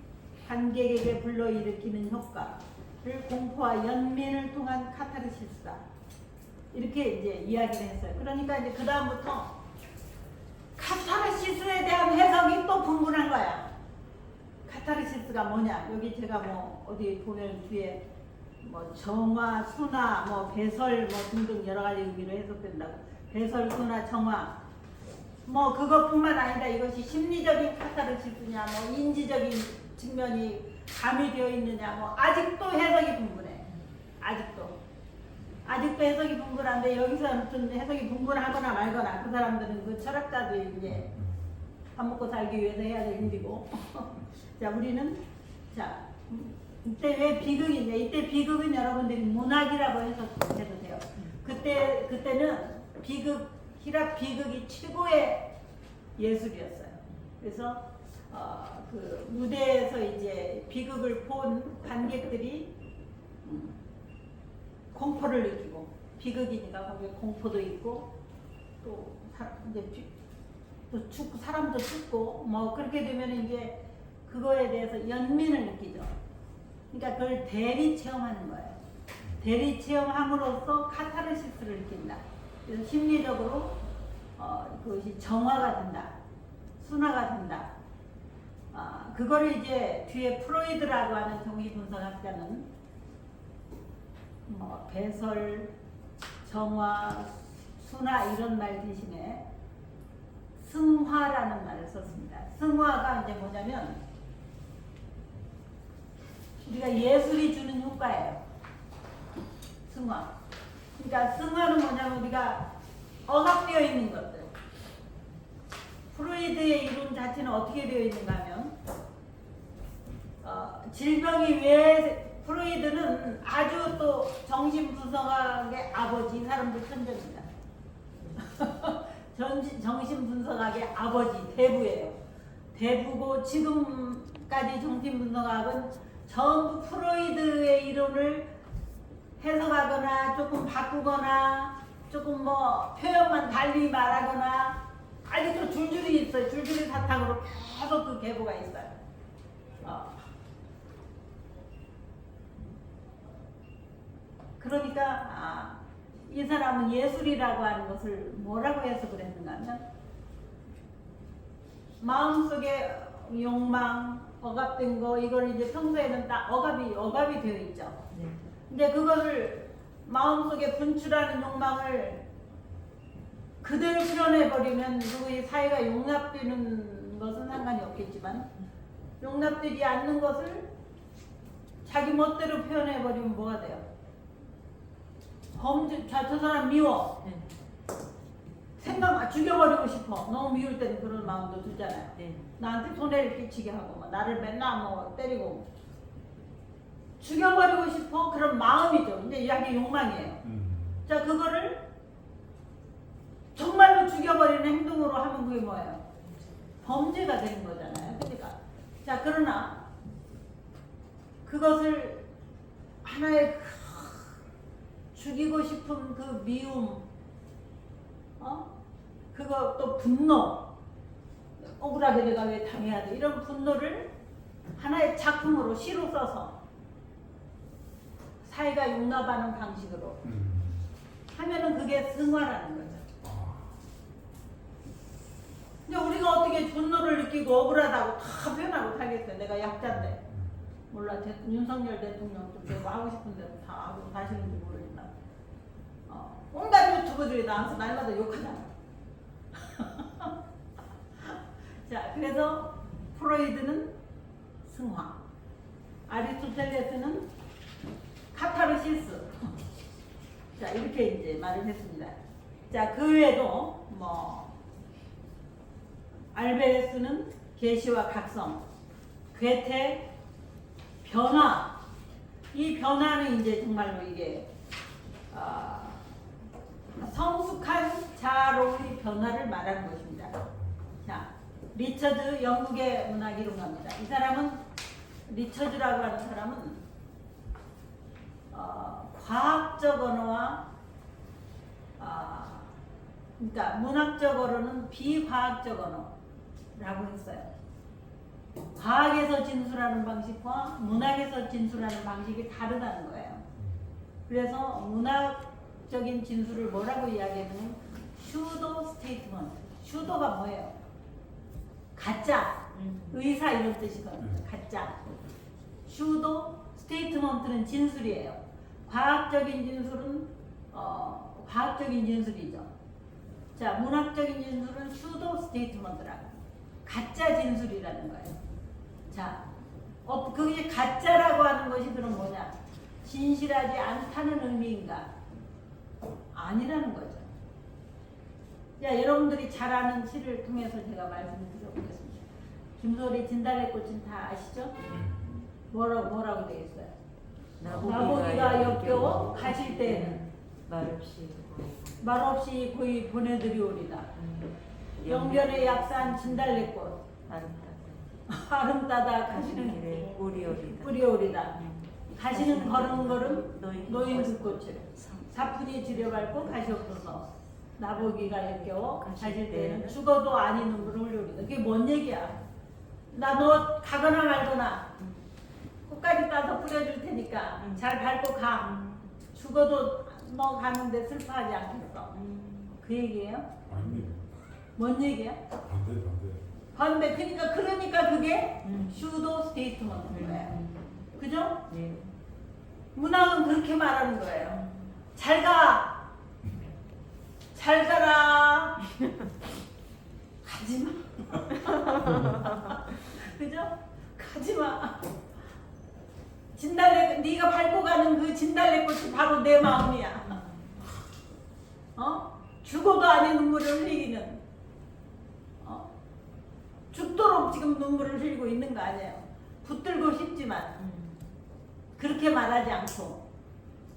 관객에게 불러일으키는 효과를 공포와 연민을 통한 카타르시스다. 이렇게 이제 이야기를 했어요. 그러니까 이제 그 다음부터 카타르시스에 대한 해석이 또 분분한 거야. 카타르시스가 뭐냐? 여기 제가 뭐 어디 보면 뒤에 뭐 정화, 순화, 뭐 배설, 뭐 등등 여러 가지 의미로 해석된다고. 배설, 순화, 정화. 뭐 그것뿐만 아니라 이것이 심리적인 카타르시스냐, 뭐 인지적인 측면이 가미되어 있느냐, 뭐 아직도 해석이 분분해. 아직도 해석이 분분한데 여기서 아무튼 해석이 분분하거나 말거나 그 사람들은 그 철학자들이 이제 밥 먹고 살기 위해서 해야 될 일이고. 자, 우리는 자 이때 왜 비극이냐? 이때 비극은 여러분들이 문학이라고 해석해도 돼요. 그때는 히랍 비극이 최고의 예술이었어요. 그래서 그 무대에서 이제 비극을 본 관객들이 공포를 느끼고, 비극이니까 거기에 공포도 있고 또 사람도 죽고 뭐 그렇게 되면 이제 그거에 대해서 연민을 느끼죠. 그러니까 그걸 대리 체험하는 거예요. 대리 체험함으로써 카타르시스를 느낀다. 그래서 심리적으로 그것이 정화가 된다, 순화가 된다. 그거를 이제 뒤에 프로이드라고 하는 정신분석학자는 배설, 정화, 순화 이런 말 대신에 승화라는 말을 썼습니다. 승화가 이제 뭐냐면 우리가 예술이 주는 효과예요. 승화. 그러니까 승화는 뭐냐면 우리가 억압되어 있는 것들. 프로이드의 이론 자체는 어떻게 되어 있는가 하면 질병이 왜 프로이드는 아주 또 정신분석학의 아버지, 이 사람도 천재입니다. 정신분석학의 아버지, 대부예요. 대부고 지금까지 정신분석학은 전부 프로이드의 이론을 해석하거나 조금 바꾸거나 조금 뭐 표현만 달리 말하거나 아직도 줄줄이 있어요. 줄줄이 사탕으로 계속 그 계보가 있어요. 그러니까 이 사람은 예술이라고 하는 것을 뭐라고 해석을 했는가 하면 마음속에 욕망, 억압된 거 이걸 이제 평소에는 다 억압이 되어 있죠. 네. 근데 그거를 마음속에 분출하는 욕망을 그대로 표현해버리면 그거 사회가 용납되는 것은 상관이 없겠지만 용납되지 않는 것을 자기 멋대로 표현해버리면 뭐가 돼요? 범죄, 저 사람 미워. 네. 생각 죽여버리고 싶어. 너무 미울 때는 그런 마음도 들잖아요. 네. 나한테 손해를 끼치게 하고 막 나를 맨날 뭐 때리고 죽여버리고 싶어. 그런 마음이죠. 이제 이게 욕망이에요. 자, 그거를 정말로 죽여버리는 행동으로 하면 그게 뭐예요? 범죄가 되는 거잖아요. 그러니까 자, 그러나 그것을 하나의 죽이고 싶은 그 미움, 그거 또 분노, 억울하게 내가 왜 당해야 돼? 이런 분노를 하나의 작품으로 시로 써서 사회가 용납하는 방식으로 하면은 그게 승화라는 거죠. 근데 우리가 어떻게 분노를 느끼고 억울하다고 다 표현하고 살겠어요? 내가 약자인데. 몰라, 윤석열 대통령도 내가 하고 싶은 대로 다 하고 사시는지 모르지만 온갖 유튜브들이 나와서 날마다 욕하잖아. 자, 그래서 프로이드는 승화, 아리스토텔레스는 카타르시스. 자, 이렇게 이제 말을 했습니다. 자, 그 외에도 뭐 알베르스는 계시와 각성, 괴테 변화. 이 변화는 이제 정말로 이게 성숙한 자로의 변화를 말하는 것입니다. 자, 리처드 영국의 문학 이론가입니다. 이 사람은 리처드라고 하는 사람은 과학적 언어와 그러니까 문학적 언어는 비과학적 언어라고 했어요. 과학에서 진술하는 방식과 문학에서 진술하는 방식이 다르다는 거예요. 그래서 문학적인 진술을 뭐라고 이야기하냐면 슈도 스테이트먼트. 슈도가 뭐예요? 가짜, 의사 이런 뜻이거든요. 가짜. 슈도 스테이트먼트는 진술이에요. 과학적인 진술은 과학적인 진술이죠. 자, 문학적인 진술은 슈도 스테이트먼트라고. 가짜 진술이라는 거예요. 자, 그게 가짜라고 하는 것이 그럼 뭐냐? 진실하지 않다는 의미인가? 아니라는 거죠. 자, 여러분들이 잘 아는 시를 통해서 제가 말씀을 드려보겠습니다. 김소리 진달래꽃은 다 아시죠? 뭐라고 되어 있어요? 나보기가 역겨워 가실 때에는 말없이 고이 보내드리오리다. 영변의 약산 진달래꽃 아름다다 가시는 길에 뿌리오리다. 가시는 걸음 노인 그 꽃을 사뿐히 들여밟고 가시옵소서. 나보기가 역겨워 가실 때는 죽어도 아니 눈물을 흘리오리다. 그게 뭔 얘기야? 나 너 가거나 말거나 꽃까지 따서 뿌려줄 테니까 잘 밟고 가. 죽어도 너 가는데 슬퍼하지 않겠어. 그 얘기예요? 아닙니다. 뭔 얘기야? 반대. 그러니까 그게 슈도 스테이트먼트인 거예요. 그죠? 네. 문학은 그렇게 말하는 거예요. 잘 가. 잘 가라. 가지마. 그죠? 가지마. 진달래, 네가 밟고 가는 그 진달래꽃이 바로 내 마음이야. 죽어도 아닌 눈물을 흘리기는 죽도록 지금 눈물을 흘리고 있는 거 아니에요. 붙들고 싶지만 그렇게 말하지 않고.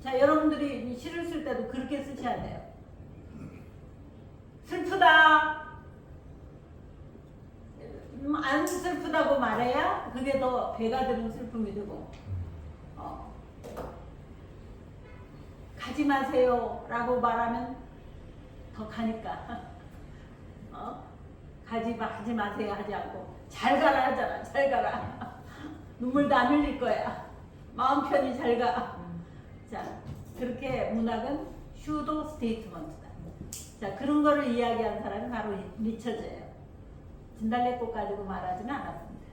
자, 여러분들이 시를 쓸 때도 그렇게 쓰셔야 돼요. 슬프다. 안 슬프다고 말해야 그게 더 배가 되는 슬픔이 되고 가지 마세요라고 말하면 더 가니까 하지 마세요 하지 않고 잘 가라 하잖아. 잘 가라. 눈물도 안 흘릴 거야. 마음 편히 잘 가. 자, 그렇게 문학은 슈도 스테이트먼트다. 자, 그런 거를 이야기한 사람이 바로 리처즈예요. 진달래꽃 가지고 말하지는 않았습니다.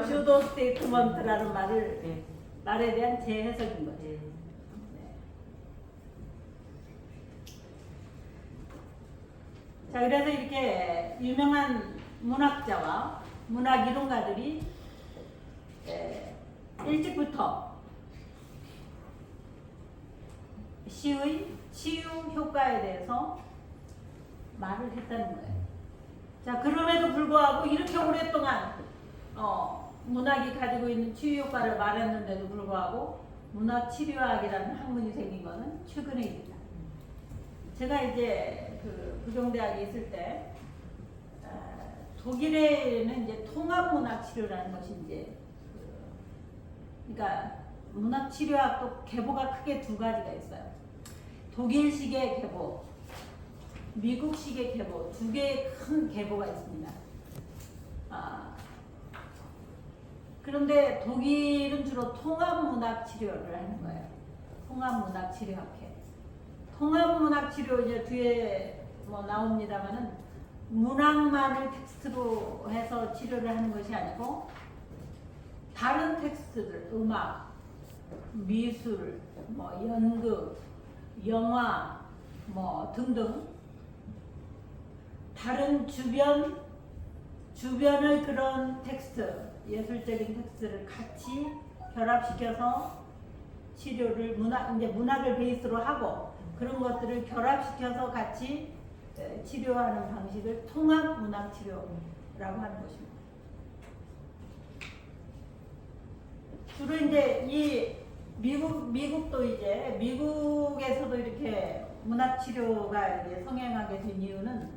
슈도 스테이트먼트라는 말에 대한 재해석인 거죠. 네. 자, 그래서 이렇게 유명한 문학자와 문학 이론가들이 일찍부터 시의 치유 효과에 대해서 말을 했다는 거예요. 자, 그럼에도 불구하고 이렇게 오랫동안 문학이 가지고 있는 치유 효과를 말했는데도 불구하고 문학 치료학이라는 학문이 생긴 거는 최근의 일이다. 제가 이제 그 부경대학에 있을 때 독일에는 이제 통합문학 치료라는 것이 이제 그러니까 문학 치료학도 계보가 크게 두 가지가 있어요. 독일식의 계보, 미국식의 계보, 두 개의 큰 계보가 있습니다. 그런데 독일은 주로 통합문학 치료를 하는 거예요. 통합문학 치료학회. 통합문학 치료 이제 뒤에 뭐 나옵니다만은 문학만을 텍스트로 해서 치료를 하는 것이 아니고 다른 텍스트들, 음악, 미술, 뭐 연극, 영화, 뭐 등등 다른 주변의 그런 텍스트, 예술적인 텍스트를 같이 결합시켜서 치료를 이제 문학을 베이스로 하고 그런 것들을 결합시켜서 같이 치료하는 방식을 통합 문학 치료라고 하는 것입니다. 주로 이제 이 미국도 이제 미국에서도 이렇게 문학 치료가 이렇게 성행하게 된 이유는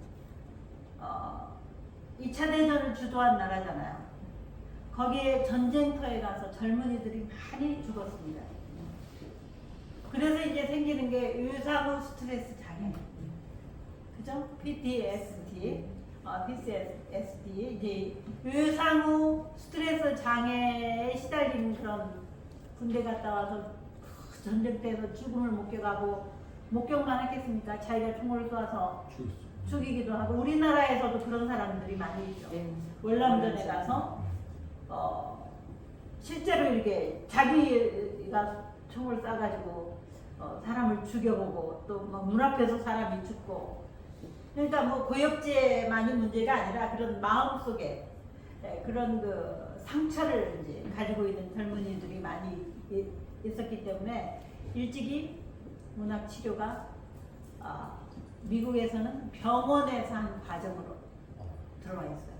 2차 대전을 주도한 나라잖아요. 거기에 전쟁터에 가서 젊은이들이 많이 죽었습니다. 그래서 이제 생기는 게 유사무 스트레스 장애, 그죠? PTSD, 이제 유사무 스트레스 장애에 시달리는 그런 군대 갔다 와서 전쟁터에서 죽음을 목격만 했겠습니까? 자기가 총을 쏘아서 죽이기도 하고 우리나라에서도 그런 사람들이 많이 있죠. 월남전에 가서 실제로 이렇게 자기가 총을 쏴가지고 사람을 죽여보고 또 뭐 문 앞에서 사람이 죽고 그러니까 뭐 고엽제만이 문제가 아니라 그런 마음속에 그런 그 상처를 이제 가지고 있는 젊은이들이 많이 있었기 때문에 일찍이 문학 치료가 미국에서는 병원에서 한 과정으로 들어와 있어요.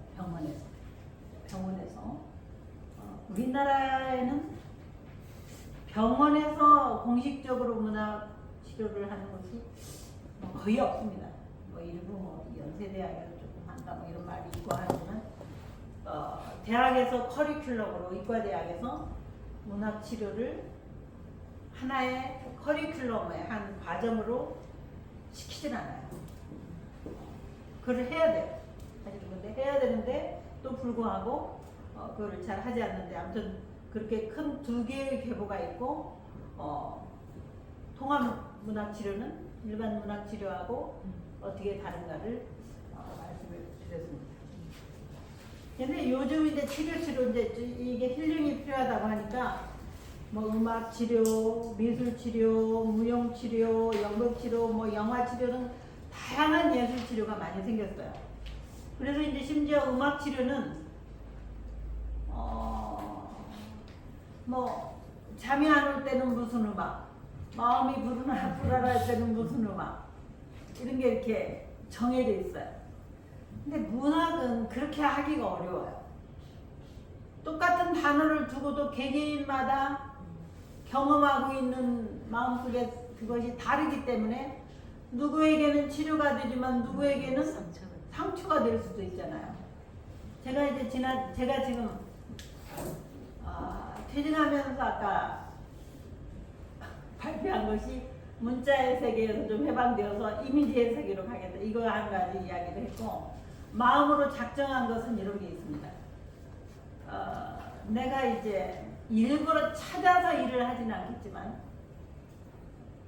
병원에서 우리나라에는 병원에서 공식적으로 문학 치료를 하는 것이 거의 없습니다. 뭐 일부 뭐 연세대학에서 조금 한다 뭐 이런 말이 있고 하지만 대학에서 커리큘럼으로 이과대학에서 문학 치료를 하나의 커리큘럼의 한 과정으로 시키진 않아요. 그걸 해야 돼요. 근데 해야 되는데 또 불구하고 그걸 잘 하지 않는데 아무튼 그렇게 큰 두 개의 계보가 있고 통합 문학 치료는 일반 문학 치료하고 어떻게 다른가를 말씀을 드렸습니다. 근데 요즘 이제 치료 이제 이게 힐링이 필요하다고 하니까 뭐 음악 치료, 미술 치료, 무용 치료, 연극 치료, 뭐 영화 치료 등 다양한 예술 치료가 많이 생겼어요. 그래서 이제 심지어 음악 치료는 뭐 잠이 안 올 때는 무슨 음악, 마음이 불안할 때는 무슨 음악 이런 게 이렇게 정해져 있어요. 근데 문학은 그렇게 하기가 어려워요. 똑같은 단어를 두고도 개개인마다 경험하고 있는 마음속에 그것이 다르기 때문에 누구에게는 치료가 되지만 누구에게는 상처가 될 수도 있잖아요. 제가 지금 퇴직하면서 아까 발표한 것이 문자의 세계에서 좀 해방되어서 이미지의 세계로 가겠다. 이거 한 가지 이야기를 했고, 마음으로 작정한 것은 이런 게 있습니다. 내가 이제 일부러 찾아서 일을 하지는 않겠지만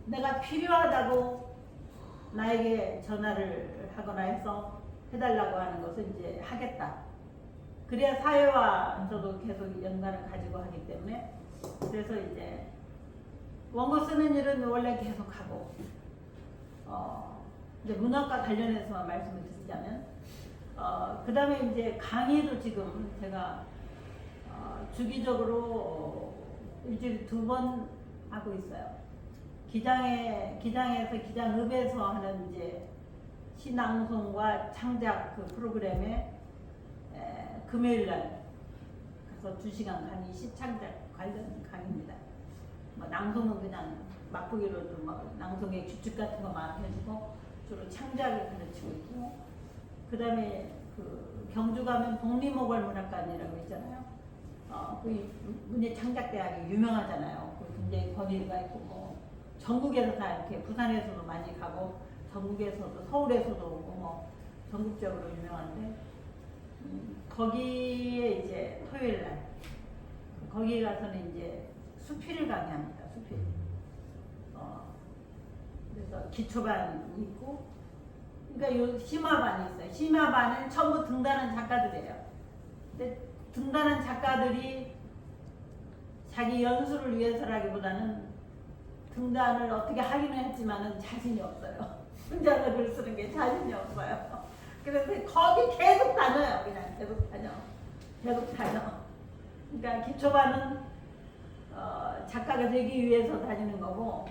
내가 필요하다고 나에게 전화를 하거나 해서 해달라고 하는 것을 이제 하겠다. 그래야 사회와 저도 계속 연관을 가지고 하기 때문에, 그래서 이제 원고 쓰는 일은 원래 계속 하고, 이제 문학과 관련해서만 말씀을 드리자면, 그 다음에 이제 강의도 지금 제가 주기적으로 일주일에 2번 하고 있어요. 기장에서 기장읍에서 하는 이제 시낭송과 창작 그 프로그램에 금요일날 가서 2시간 강의, 시창작 관련 강의입니다. 뭐 낭송은 그냥 맛보기로도 뭐 낭송의 규칙 같은 거만 해주고 주로 창작을 가르치고 있고, 그 다음에 그 경주 가면 독립모걸문학관이라고 있잖아요. 그 문예 창작대학이 유명하잖아요. 그 굉장히 권위가 있고 뭐 전국에서 다 이렇게 부산에서도 많이 가고 전국에서도 서울에서도 오고 뭐 전국적으로 유명한데, 거기에 이제 토요일 날 거기 가서는 이제 수필을 강의합니다. 수필. 그래서 기초반이 있고, 그러니까 요 심화반이 있어요. 심화반은 전부 등단한 작가들이에요. 근데 등단한 작가들이 자기 연수를 위해서라기보다는 등단을 어떻게 하기는 했지만은 자신이 없어요. 혼자서 글 쓰는 게 자신이 없어요. 그래서 거기 계속 다녀요. 그냥 계속 다녀. 그러니까 기초반은 작가가 되기 위해서 다니는 거고,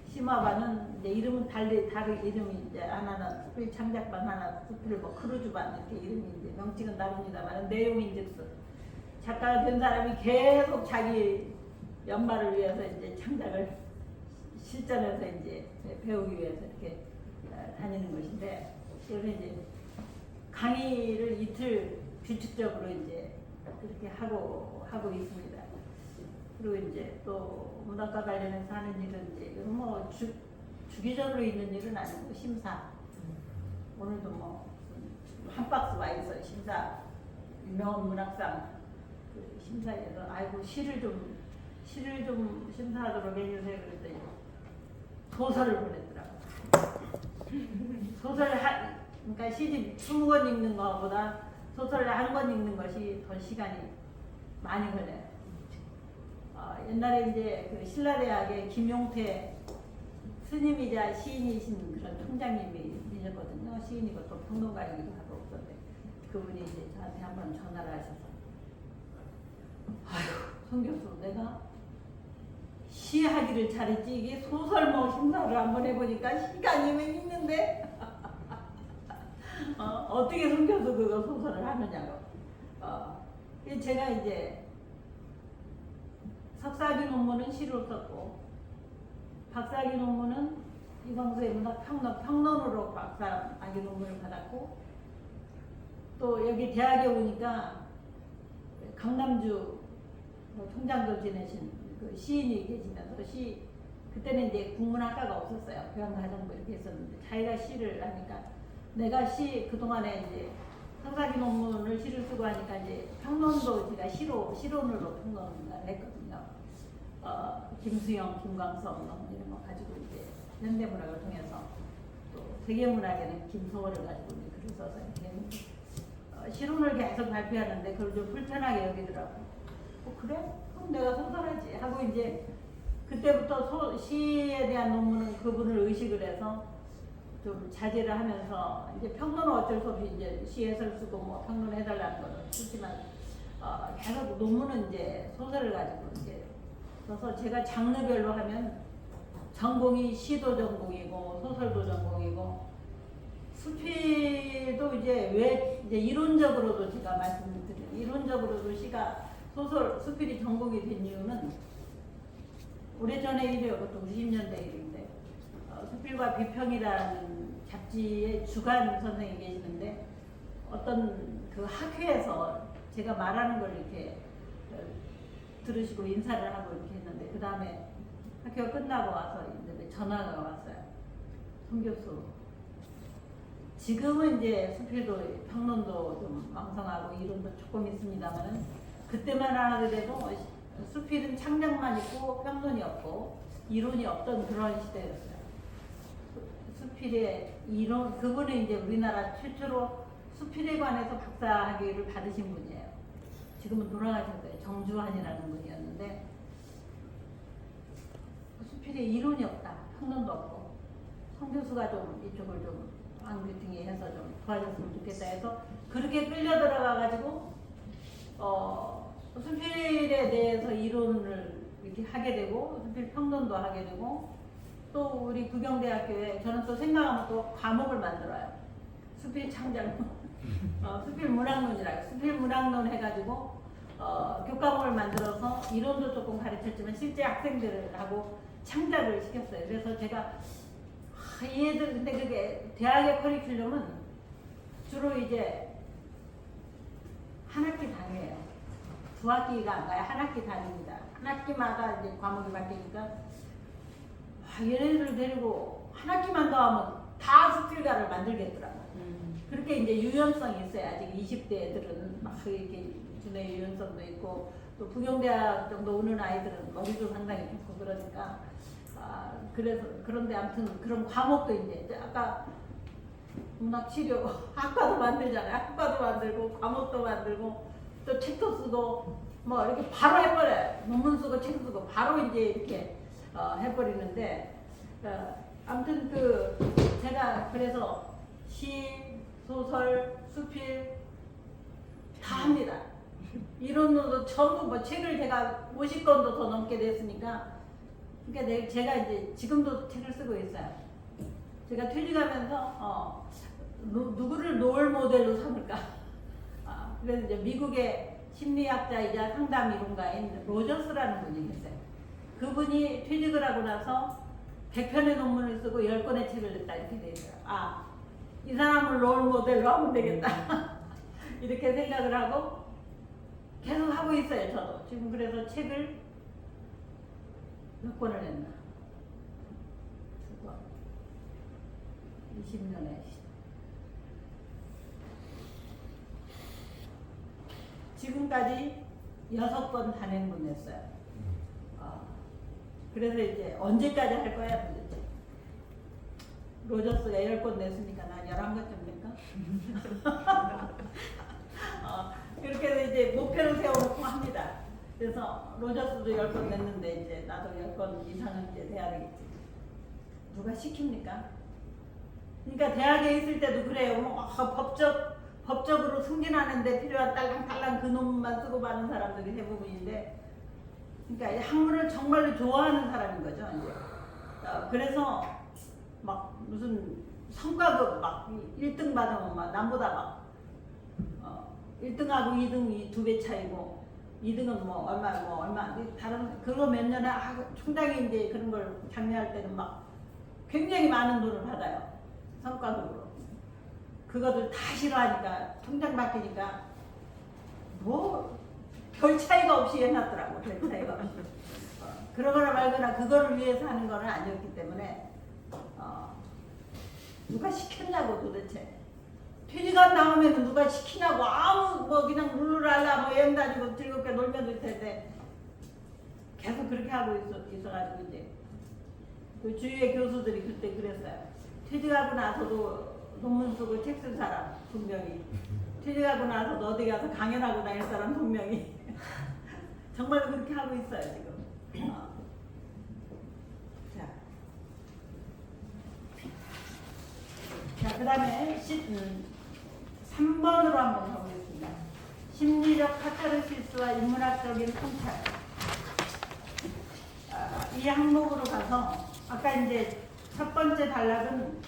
심화반은 이제 이름은 다른 이름이 이제 하나는 수필 창작반, 하나 수필 뭐 크루즈반 이렇게 이름이 이제 명칭은 다릅니다만 내용인즉슨 작가가 된 사람이 계속 자기 연말을 위해서 이제 창작을 실전에서 이제 배우기 위해서 이렇게 다니는 것인데, 그래서 이제 강의를 이틀 규칙적으로 이제 그렇게 하고 있습니다. 그리고 이제 또 문학과 관련해서 하는 일은 이제 뭐 주기적으로 있는 일은 아니고 심사. 오늘도 뭐 한 박스 와 있어요. 심사, 유명한 문학상 그 심사에서 아이고 시를 좀 심사하도록 해주세요. 그랬더니 소설을 보냈더라고요. 그러니까 시집 20권 읽는 것보다 소설을 한 권 읽는 것이 더 시간이 많이 걸려요. 옛날에 이제 그 신라대학의 김용태 스님이자 시인이신 그런 총장님이셨거든요. 시인이고 또 평론가이기도 하고 그런데 그분이 이제 저한테 한번 전화를 하셔서, 아휴, 송 교수, 내가 시하기를 잘했지 이게 소설 뭐 심사를 한번 해보니까 시간이 왜 있는데 어떻게 송 교수 그거 소설을 하느냐고. 제가 이제 석사학위 논문은 시로 썼고, 박사학위 논문은 이광수의 문학 평론으로 박사학위 논문을 받았고, 또 여기 대학에 오니까 강남주 총장도 지내신 그 시인이 계시면서 그때는 이제 국문학과가 없었어요. 교양과정부 이렇게 했었는데 자기가 시를 하니까 내가 그동안에 이제 석사학위 논문을 시를 쓰고 하니까 이제 평론도 제가 시론으로 평론을 했거든요. 김수영, 김광석 이런 거 가지고 이제 현대문학을 통해서 또 세계문학에는 김소월을 가지고 이제 글을 써서 이렇게 했는데, 시론을 계속 발표하는데 그걸 좀 불편하게 여기더라고. 그래? 그럼 내가 소설하지 하고 이제 그때부터 시에 대한 논문은 그분을 의식을 해서 좀 자제를 하면서, 이제 평론은 어쩔 수 없이 이제 시해설 쓰고 뭐 평론해달라는 거는 쓰지만 계속 논문은 이제 소설을 가지고 이제 써서, 제가 장르별로 하면 전공이 시도 전공이고 소설도 전공이고, 수필도 이제 이제 이론적으로도 제가 말씀을 드려요. 이론적으로도 수필이 전공이 된 이유는 오래전에 일이에요. 그것도 90년대 일인데, 수필과 비평이라는 잡지의 주간 선생님이 계시는데 어떤 그 학회에서 제가 말하는 걸 이렇게 들으시고 인사를 하고 이렇게 했는데, 그 다음에 학교 끝나고 와서 이제 전화가 왔어요. 송 교수. 지금은 이제 수필도 평론도 좀 왕성하고 이론도 조금 있습니다만은 그때만 하게 돼도 수필은 창작만 있고 평론이 없고 이론이 없던 그런 시대였어요. 수필의 이론, 그분은 이제 우리나라 최초로 수필에 관해서 박사학위를 받으신 분이에요. 지금은 돌아가셨어요. 정주환이라는 분이었는데 수필에 이론이 없다. 평론도 없고 성 교수가 좀 이쪽을 좀 안규팅에 해서 좀 도와줬으면 좋겠다 해서 그렇게 끌려 들어가가지고 수필에 대해서 이론을 이렇게 하게 되고 수필 평론도 하게 되고 또 우리 구경대학교에 저는 또 생각하면 또 과목을 만들어요. 수필 창작론, 수필 문학론이라고 수필 문학론 해가지고 교과목을 만들어서 이론도 조금 가르쳤지만 실제 학생들하고 창작을 시켰어요. 그래서 제가 얘들 근데 그게 대학의 커리큘럼은 주로 이제 한 학기 단위예요. 두 학기가 안 가요. 한 학기 단위입니다. 한 학기마다 이제 과목이 바뀌니까 얘네들을 데리고 한 학기만 더 하면 다 수필가를 만들겠더라고. 그렇게 이제 유연성이 있어요. 아직 20대 애들은 막 이렇게 두뇌 유연성도 있고 또 부경대학 정도 오는 아이들은 머리도 상당히 좋고 그러니까 그래서 그런데 아무튼 그런 과목도 이제 아까 문학치료 학과도 만들잖아요. 학과도 만들고 과목도 만들고 또 책도 쓰고 뭐 이렇게 바로 해버려요. 논문 쓰고 책 쓰고 바로 이제 이렇게 해버리는데 아무튼 제가 그래서 시, 소설, 수필 다 합니다. 이론도 전부 뭐 책을 제가 50권도 더 넘게 됐으니까 그러니까 제가 이제 지금도 책을 쓰고 있어요. 제가 퇴직하면서 누구를 롤 모델로 삼을까? 그래서 이제 미국의 심리학자이자 상담 이론가인 로저스라는 분이 계세요. 그분이 퇴직을 하고 나서 100편의 논문을 쓰고 10권의 책을 냈다 이렇게 돼 있어요. 이 사람을 롤 모델로 하면 되겠다. 이렇게 생각을 하고 계속 하고 있어요. 저도 지금 그래서 책을 몇 권을 냈나? 2권. 20년에 지금까지 6권 단행본 냈어요. 그래서 이제 언제까지 할 거야 도대체? 로저스가 10권 냈으니까 난 11권쯤 낼까? 그렇게 해서 이제 목표를 세워놓고 합니다. 그래서 로저스도 10권 냈는데 이제 나도 10권 이상은 이제 돼야 되겠지. 누가 시킵니까? 그러니까 대학에 있을 때도 그래요. 뭐 법적으로 승진하는데 필요한 딸랑딸랑 그 논문만 쓰고 많은 사람들이 대부분인데, 그러니까 학문을 정말로 좋아하는 사람인 거죠. 이제. 그래서 막 무슨 성과급 막 1등 받으면 막 남보다 막 1등하고 2등이 2배 차이고 2등은 뭐 얼마 다른 그거 몇 년에 총장이 이제 그런 걸 장려할 때는 막 굉장히 많은 돈을 받아요. 성과급으로. 그것들 다 싫어하니까 총장 바뀌니까 뭐 별 차이가 없이 해놨더라고. 별 차이가 없이. 그러거나 말거나 그거를 위해서 하는 건 아니었기 때문에 누가 시켰냐고 도대체. 퇴직한 다음에는 누가 시키냐고. 아무 뭐 그냥 룰루랄라 뭐 여행 다니고 즐겁게 놀면 될 텐데 계속 그렇게 하고 있어가지고 이제 그 주위의 교수들이 그때 그랬어요. 퇴직하고 나서도 논문 쓰고 책 쓸 사람 분명히, 퇴직하고 나서도 어디 가서 강연하고 다닐 사람 분명히 정말 그렇게 하고 있어요 지금. 자, 그 다음에 3번으로 한번 가보겠습니다. 심리적 카타르시스와 인문학적인 통찰. 이 항목으로 가서 아까 이제 첫 번째 단락은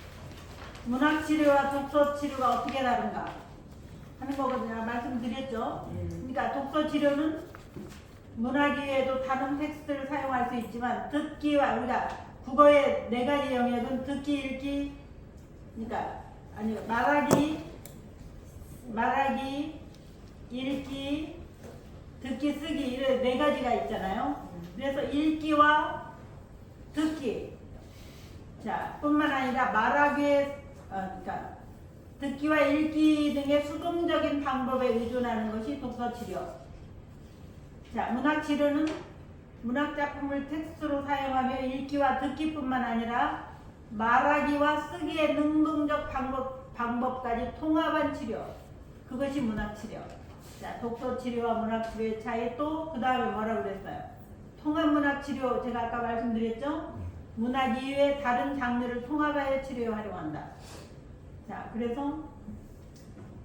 문학치료와 독서치료가 어떻게 다른가 하는 거거든요. 말씀드렸죠. 그러니까 독서치료는 문학 이외에도 다른 텍스트를 사용할 수 있지만 듣기와 우리가 국어의 4가지 영역은 듣기, 읽기, 그러니까 아니요 말하기, 읽기, 듣기, 쓰기 이런 4가지가 있잖아요. 그래서 읽기와 듣기. 자, 뿐만 아니라 말하기에 그러니까 듣기와 읽기 등의 수동적인 방법에 의존하는 것이 독서 치료. 자, 문학 치료는 문학 작품을 텍스트로 사용하며 읽기와 듣기뿐만 아니라 말하기와 쓰기의 능동적 방법까지 통합한 치료. 그것이 문학 치료. 자, 독서 치료와 문학 치료의 차이 또 그 다음에 뭐라고 그랬어요? 통합 문학 치료 제가 아까 말씀드렸죠? 문학 이외의 다른 장르를 통합하여 치료에 활용한다. 자, 그래서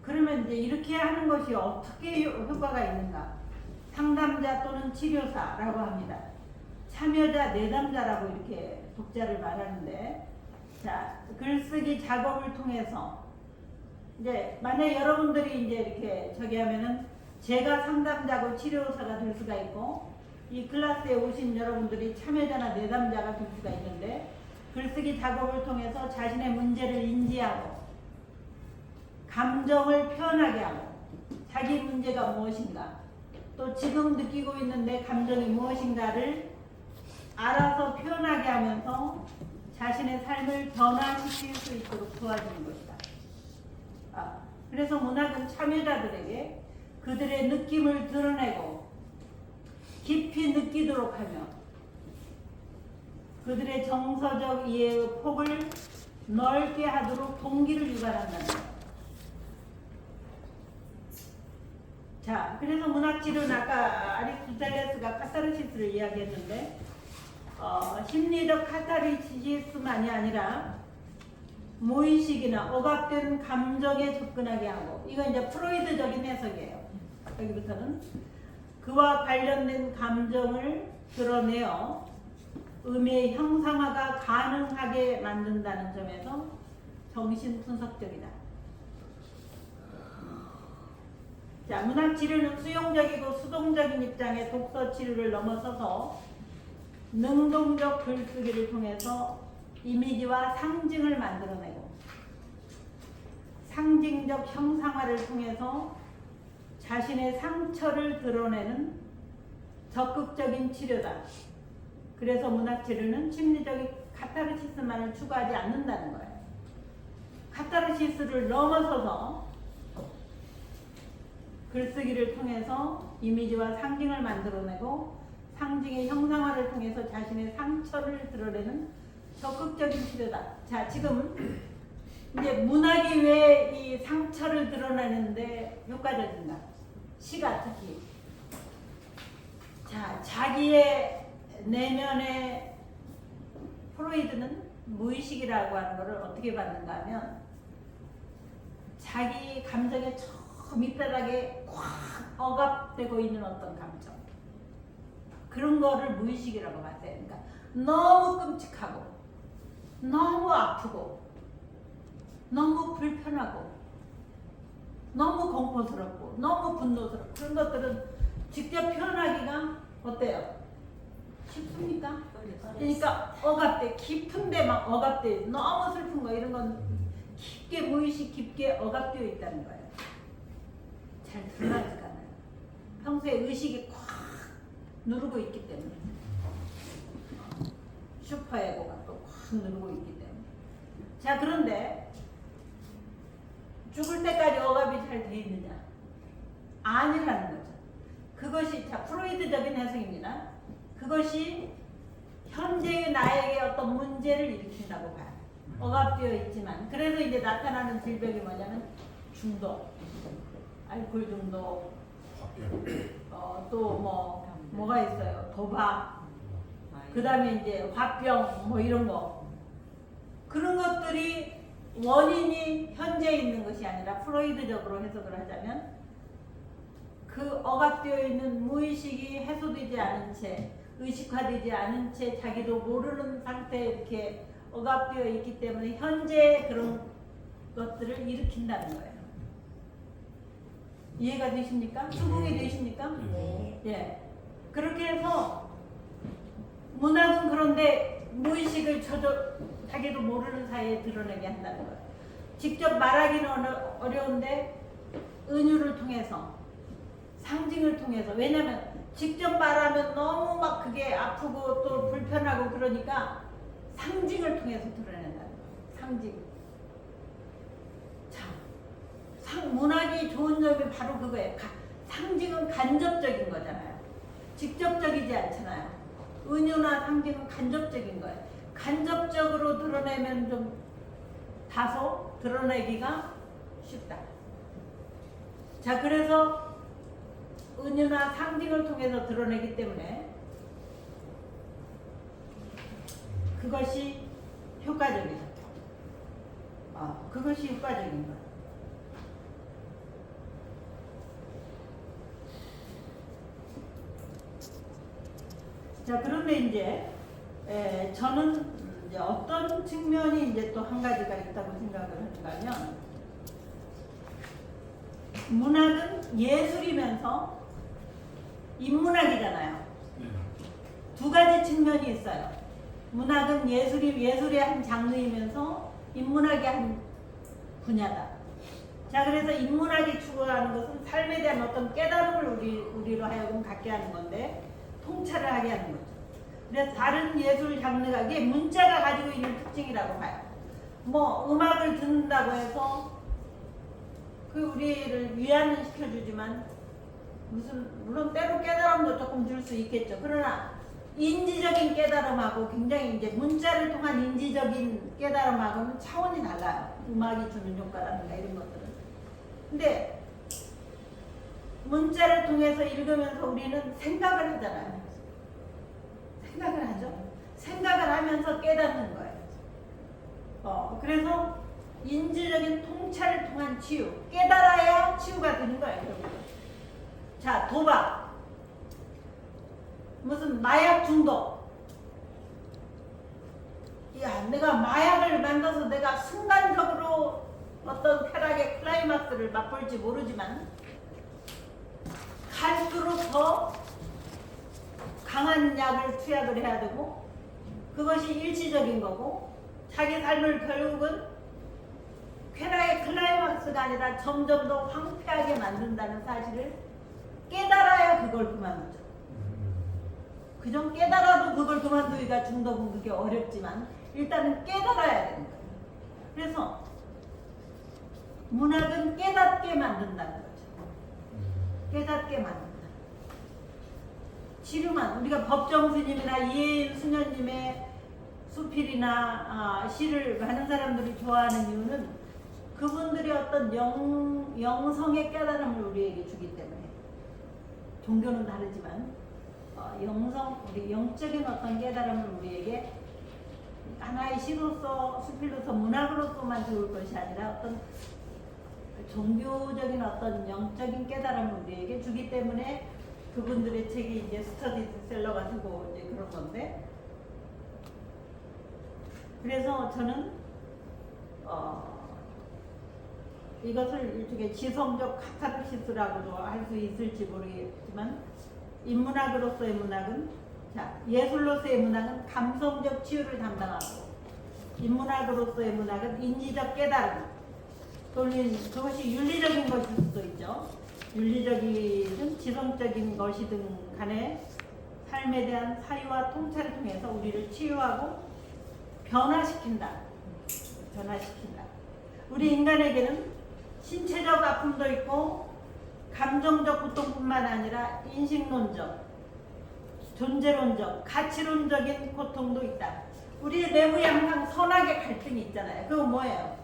그러면 이제 이렇게 하는 것이 어떻게 효과가 있는가? 상담자 또는 치료사라고 합니다. 참여자, 내담자라고 이렇게 독자를 말하는데, 자, 글쓰기 작업을 통해서 이제 만약 여러분들이 이제 이렇게 저기 하면은 제가 상담자고 치료사가 될 수가 있고 이 클래스에 오신 여러분들이 참여자나 내담자가 될 수가 있는데 글쓰기 작업을 통해서 자신의 문제를 인지하고 감정을 표현하게 하고 자기 문제가 무엇인가 또 지금 느끼고 있는 내 감정이 무엇인가를 알아서 표현하게 하면서 자신의 삶을 변화시킬 수 있도록 도와주는 것이다. 그래서 문학은 참여자들에게 그들의 느낌을 드러내고 깊이 느끼도록 하며 그들의 정서적 이해의 폭을 넓게 하도록 동기를 유발한다는 거예요. 자, 그래서 문학치료는 아까 아리스토텔레스가 카타르시스를 이야기했는데 심리적 카타르시스만이 아니라 무의식이나 억압된 감정에 접근하게 하고 이건 이제 프로이드적인 해석이에요. 여기부터는 그와 관련된 감정을 드러내어 의미의 형상화가 가능하게 만든다는 점에서 정신분석적이다. 자, 문학치료는 수용적이고 수동적인 입장의 독서치료를 넘어서서 능동적 글쓰기를 통해서 이미지와 상징을 만들어내고 상징적 형상화를 통해서 자신의 상처를 드러내는 적극적인 치료다. 그래서 문학치료는 심리적인 카타르시스만을 추구하지 않는다는 거예요. 카타르시스를 넘어서서 글쓰기를 통해서 이미지와 상징을 만들어내고 상징의 형상화를 통해서 자신의 상처를 드러내는 적극적인 치료다. 자, 지금 이제 문학이 왜 이 상처를 드러내는데 효과적인가? 시가 특히. 자, 자기의 내면의 프로이드는 무의식이라고 하는 것을 어떻게 받는가 하면 자기 감정의 저 밑바닥에 꽉 억압되고 있는 어떤 감정 그런 거를 무의식이라고 봤어요. 그러니까 너무 끔찍하고 너무 아프고 너무 불편하고 너무 공포스럽고 너무 분노스럽고 그런 것들은 직접 표현하기가 어때요? 쉽습니까? 그러니까 억압돼 깊은데 막 억압돼 너무 슬픈 거 이런 건 깊게 무의식 깊게 억압되어 있다는 거예요. 잘 드러나지가 않아요. 평소에 의식이 꽉 누르고 있기 때문에 슈퍼에고가 또 꽉 누르고 있기 때문에 자 그런데 죽을 때까지 억압이 잘 돼 있느냐? 아니라는 거죠. 그것이 자 프로이드적인 해석입니다. 그것이 현재의 나에게 어떤 문제를 일으킨다고 봐요. 억압되어 있지만 그래서 이제 나타나는 질병이 뭐냐면 중독, 알코올 중독, 또 뭐가 있어요? 도박, 그 다음에 이제 화병 뭐 이런 거 그런 것들이 원인이 현재 있는 것이 아니라 프로이드적으로 해석을 하자면 그 억압되어 있는 무의식이 해소되지 않은 채 의식화되지 않은 채 자기도 모르는 상태에 이렇게 억압되어 있기 때문에 현재 그런 것들을 일으킨다는 거예요. 이해가 되십니까? 수긍이 되십니까? 네. 예. 그렇게 해서 문학은 그런데 무의식을 자기도 모르는 사이에 드러내게 한다는 거예요. 직접 말하기는 어려운데 은유를 통해서 상징을 통해서 왜냐하면 직접 말하면 너무 막 그게 아프고 또 불편하고 그러니까 상징을 통해서 드러낸다는 거예요. 상징. 자, 문학이 좋은 점이 바로 그거예요. 상징은 간접적인 거잖아요. 직접적이지 않잖아요. 은유나 상징은 간접적인 거예요. 간접적으로 드러내면 좀 다소 드러내기가 쉽다. 자, 그래서 은유나 상징을 통해서 드러내기 때문에 그것이 효과적이죠. 그것이 효과적인 거예요. 자, 그런데 이제 저는 이제 어떤 측면이 이제 또 한 가지가 있다고 생각을 하면, 문학은 예술이면서 인문학이잖아요. 네. 두 가지 측면이 있어요. 문학은 예술의 한 장르이면서 인문학의 한 분야다. 자, 그래서 인문학이 추구하는 것은 삶에 대한 어떤 깨달음을 우리로 하여금 갖게 하는 건데, 통찰을 하게 하는 거죠. 그래서 다른 예술 장르가 이게 문자가 가지고 있는 특징이라고 봐요. 뭐 음악을 듣는다고 해서 그 우리를 위안을 시켜주지만 물론 때로 깨달음도 조금 줄 수 있겠죠. 그러나 인지적인 깨달음하고 굉장히 이제 문자를 통한 인지적인 깨달음하고는 차원이 달라요. 음악이 주는 효과라든가 이런 것들은. 근데 문자를 통해서 읽으면서 우리는 생각을 하잖아요. 생각을 하죠. 생각을 하면서 깨닫는 거예요. 그래서 인지적인 통찰을 통한 치유, 깨달아야 치유가 되는 거예요. 결국은. 자, 도박, 무슨 마약 중독. 야, 내가 마약을 만들어서 내가 순간적으로 어떤 쾌락의 클라이막스를 맛볼지 모르지만 갈수록 더 강한 약을 투약을 해야 되고, 그것이 일시적인 거고, 자기 삶을 결국은 쾌락의 클라이막스가 아니라 점점 더 황폐하게 만든다는 사실을 깨달아야 그걸 그만두죠. 그전 깨달아도 그걸 그만두기가 중독은 그게 어렵지만 일단은 깨달아야 되는 거예요. 그래서 문학은 깨닫게 만든다는 거죠. 깨닫게 만든다. 치료만, 우리가 법정 스님이나 이혜인 수녀님의 수필이나 시를 많은 사람들이 좋아하는 이유는 그분들이 어떤 영성의 깨달음을 우리에게 주기 때문에, 종교는 다르지만 우리 영적인 어떤 깨달음을 우리에게 하나의 시로서, 수필로서, 문학으로서만 좋을 것이 아니라 어떤 종교적인 어떤 영적인 깨달음을 우리에게 주기 때문에 그분들의 책이 이제 스터디셀러가 되고 이제 그런 건데, 그래서 저는 이것을 일종의 지성적 카타르시스라고도 할 수 있을지 모르겠지만, 인문학으로서의 문학은, 자, 예술로서의 문학은 감성적 치유를 담당하고, 인문학으로서의 문학은 인지적 깨달음, 또는 그것이 윤리적인 것일 수도 있죠. 윤리적이든 지성적인 것이든 간에 삶에 대한 사유와 통찰을 통해서 우리를 치유하고 변화시킨다. 우리 인간에게는 신체적 아픔도 있고 감정적 고통뿐만 아니라 인식론적, 존재론적, 가치론적인 고통도 있다. 우리 내부에 항상 선악의 갈등이 있잖아요. 그건 뭐예요?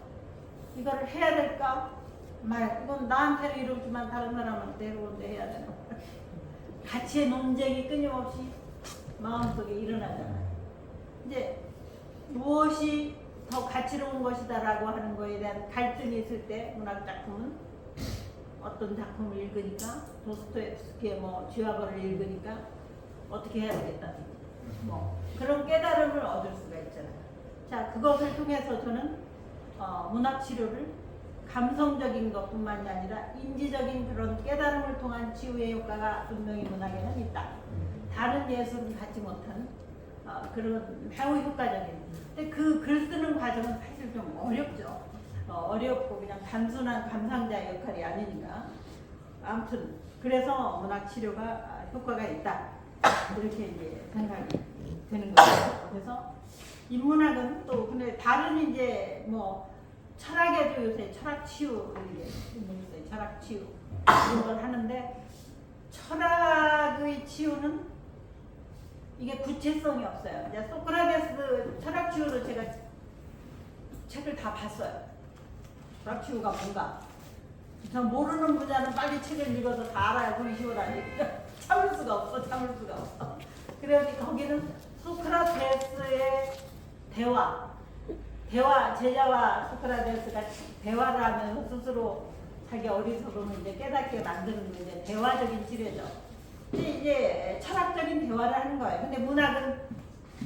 이거를 해야 될까? 이건 나한테는 이러지만 다른 사람한테 이러는데 해야 되나? 가치의 논쟁이 끊임없이 마음속에 일어나잖아요. 이제 무엇이 더 가치로운 것이다라고 하는 거에 대한 갈등이 있을 때 문학 작품은, 어떤 작품을 읽으니까 도스토옙스키의 쥐와벌을 읽으니까 어떻게 해야 되겠다, 그런 깨달음을 얻을 수가 있잖아요. 자, 그것을 통해서 저는 문학 치료를 감성적인 것뿐만이 아니라 인지적인 그런 깨달음을 통한 치유의 효과가 분명히 문학에는 있다. 다른 예술은 갖지 못한 그런 매우 효과적인. 근데 그 글 쓰는 과정은 사실 좀 어렵죠. 어렵고 그냥 단순한 감상자의 역할이 아니니까. 아무튼 그래서 문학 치료가 효과가 있다 이렇게 이제 생각이 되는 거죠. 그래서 인문학은 또 근데 다른 이제 뭐 철학에도 요새 철학 치유 이게 있어요. 철학 치유 이런 걸 하는데 철학의 치유는 이게 구체성이 없어요. 이제 소크라테스 철학 치유로 제가 책을 다 봤어요. 철학 치유가 뭔가. 저 모르는 분야는 빨리 책을 읽어서 다 알아야 보기 쉬워라니. 참을 수가 없어. 그래서 거기는 소크라테스의 대화, 제자와 소크라테스가 대화를 하면서 스스로 자기 어리석음을 이제 깨닫게 만드는 게 이제 대화적인 치료죠. 근데 이제 철학적인 대화를 하는 거예요. 근데 문학은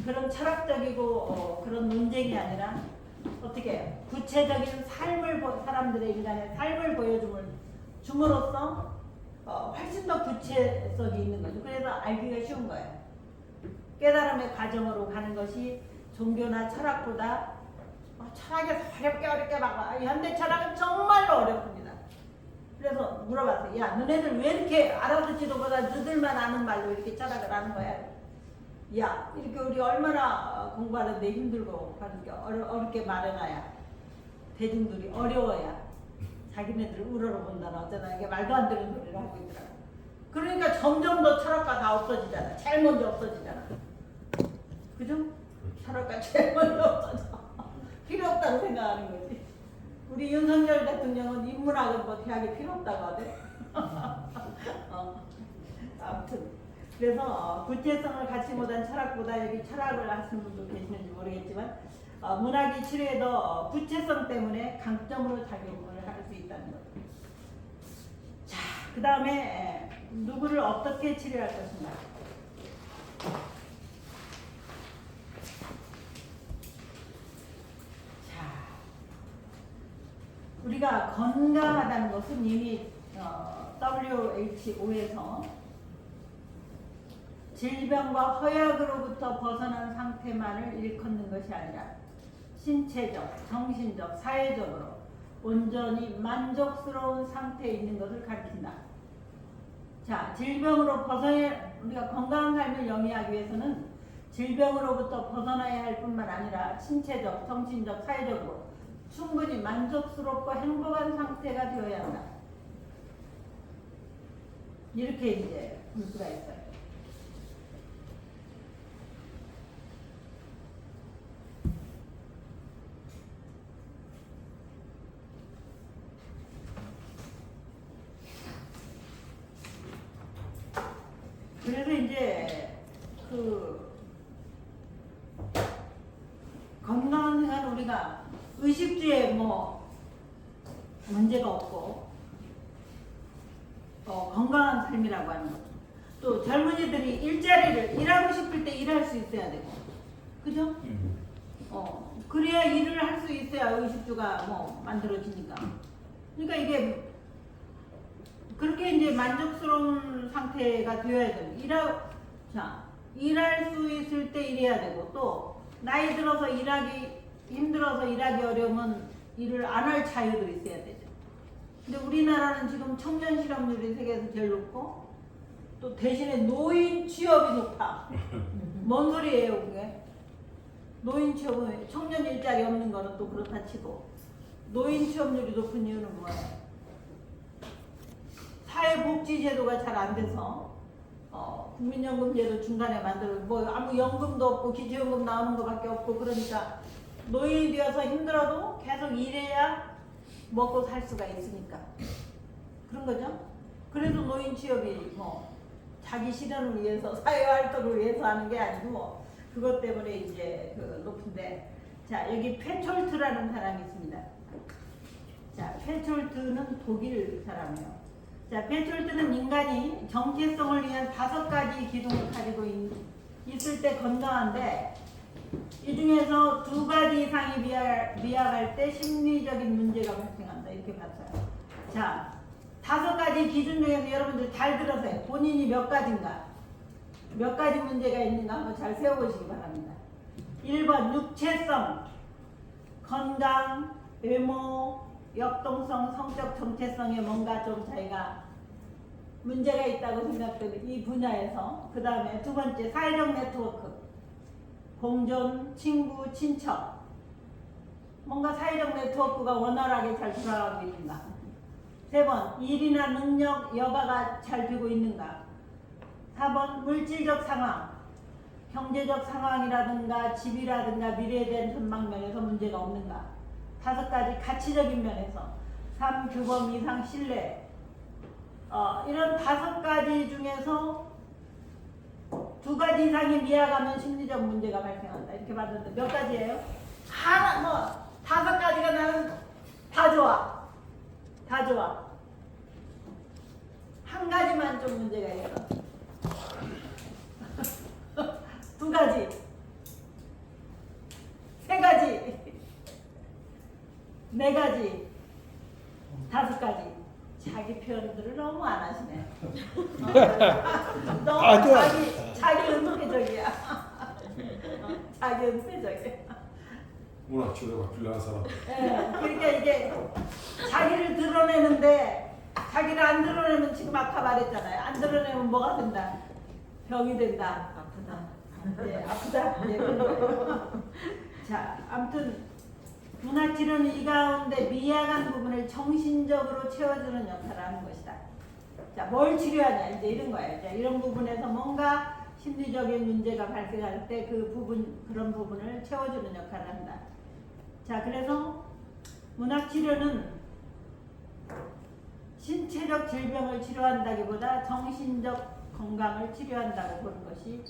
그런 철학적이고 그런 논쟁이 아니라 어떻게 해요? 구체적인 삶을 사람들의 인간의 삶을 줌으로써 훨씬 더 구체성이 있는 거죠. 그래서 알기가 쉬운 거예요. 깨달음의 과정으로 가는 것이 종교나 철학보다 철학에서 어렵게 막 현대 철학은 정말로 어렵습니다. 그래서 물어봤어요. 야, 너네들 왜 이렇게 알아듣지도 못하고 너들만 아는 말로 이렇게 철학을 하는 거야? 야, 이렇게 우리 얼마나 공부하는데 힘들고 하는게 어렵게 말해놔야 대중들이 어려워야 자기네들 우러러본다나 어쩌나 이게 말도 안 되는 소리를 하고 있더라고. 그러니까 점점 더 철학가 다 없어지잖아. 제일 먼저 없어지잖아. 그죠? 철학가 제일 먼저 없어져. 필요 없다고 생각하는 거지. 우리 윤석열 대통령은 인문학은 뭐 대학에 필요 없다고 하대. 아무튼 그래서 구체성을 갖지 못한 철학보다 여기 철학을 하시는 분도 계시는지 모르겠지만 문학이 치료에도 구체성 때문에 강점으로 작용을 할 수 있다는 거죠. 자, 그 다음에 누구를 어떻게 치료할 것인가. 우리가 건강하다는 것은 이미 WHO에서 질병과 허약으로부터 벗어난 상태만을 일컫는 것이 아니라 신체적, 정신적, 사회적으로 온전히 만족스러운 상태에 있는 것을 가리킨다. 자, 질병으로 우리가 건강한 삶을 영위하기 위해서는 질병으로부터 벗어나야 할 뿐만 아니라 신체적, 정신적, 사회적으로 충분히 만족스럽고 행복한 상태가 되어야 한다. 이렇게 이제 볼 수가 있어요. 그래서 이제 건강한 생활 우리가 의식주에 뭐 문제가 없고 건강한 삶이라고 하는 거죠. 또 젊은이들이 일하고 싶을 때 일할 수 있어야 되고, 그죠? 그래야 일을 할 수 있어야 의식주가 뭐 만들어지니까. 그러니까 이게 그렇게 이제 만족스러운 상태가 되어야 되고, 일할 수 있을 때 일해야 되고, 또 나이 들어서 힘들어서 일하기 어려우면 일을 안 할 자유도 있어야 되죠. 근데 우리나라는 지금 청년 실업률이 세계에서 제일 높고, 또 대신에 노인 취업이 높아. 뭔 소리예요, 그게? 노인 취업은 청년 일자리 없는 거는 또 그렇다 치고, 노인 취업률이 높은 이유는 뭐예요? 사회복지제도가 잘 안 돼서 국민연금제도 중간에 만들고 뭐 아무 연금도 없고 기초연금 나오는 것밖에 없고, 그러니까 노인이 되어서 힘들어도 계속 일해야 먹고 살 수가 있으니까 그런 거죠. 그래도 노인 취업이 뭐 자기 실현을 위해서 사회활동을 위해서 하는 게 아니고 그것 때문에 이제 높은데, 자, 여기 페촐트라는 사람이 있습니다. 자, 페촐트는 독일 사람이에요. 자, 페촐트는 인간이 정체성을 위한 5가지 기둥을 가지고 있을 때 건강한데, 이 중에서 2가지 이상이 미약할 때 심리적인 문제가 발생한다. 이렇게 봤어요. 자, 5가지 기준 중에서 여러분들 잘 들으세요. 본인이 몇 가지인가, 몇 가지 문제가 있는가 한번 잘 세워보시기 바랍니다. 1번 육체성, 건강, 외모, 역동성, 성적 정체성에 뭔가 좀 자기가 문제가 있다고 생각되는 이 분야에서 그 다음에 두 번째 사회적 네트워크, 공존, 친구, 친척, 뭔가 사회적 네트워크가 원활하게 잘 돌아가고 있는가. 세 번, 일이나 능력, 여가가 잘 되고 있는가. 4번, 물질적 상황, 경제적 상황이라든가 집이라든가 미래에 대한 전망면에서 문제가 없는가. 5가지 가치적인 면에서 3. 규범 이상 신뢰. 이런 5가지 중에서 2가지 이상이 미약하면 심리적 문제가 발생한다. 이렇게 봤는데 몇 가지예요? 하나, 뭐 5가지가 나는 다 좋아. 다 좋아. 한 가지만 좀 문제가 있어. 2가지. 3가지. 4가지. 5가지. 자기 표현들을 너무 안 하시네. 너무 자기 은폐적이야. 자기 은폐적이야. 문화 치료가 필요한 사람. 예, 그러니까 이게 자기를 드러내는데 자기를 안 드러내면 지금 아까 말했잖아요. 안 드러내면 뭐가 된다? 병이 된다. 아프다. 네, 아프다. 네, 그런 거예요. 자, 아무튼 문화치료는 이 가운데 미약한 부분을 정신적으로 채워주는 역할을 하는 것이다. 자, 뭘 치료하냐 이제 이런 거예요. 자, 이런 부분에서 뭔가 심리적인 문제가 발생할 때 그 부분, 그런 부분을 채워주는 역할을 한다. 자, 그래서 문학치료는 신체적 질병을 치료한다기보다 정신적 건강을 치료한다고 보는 것이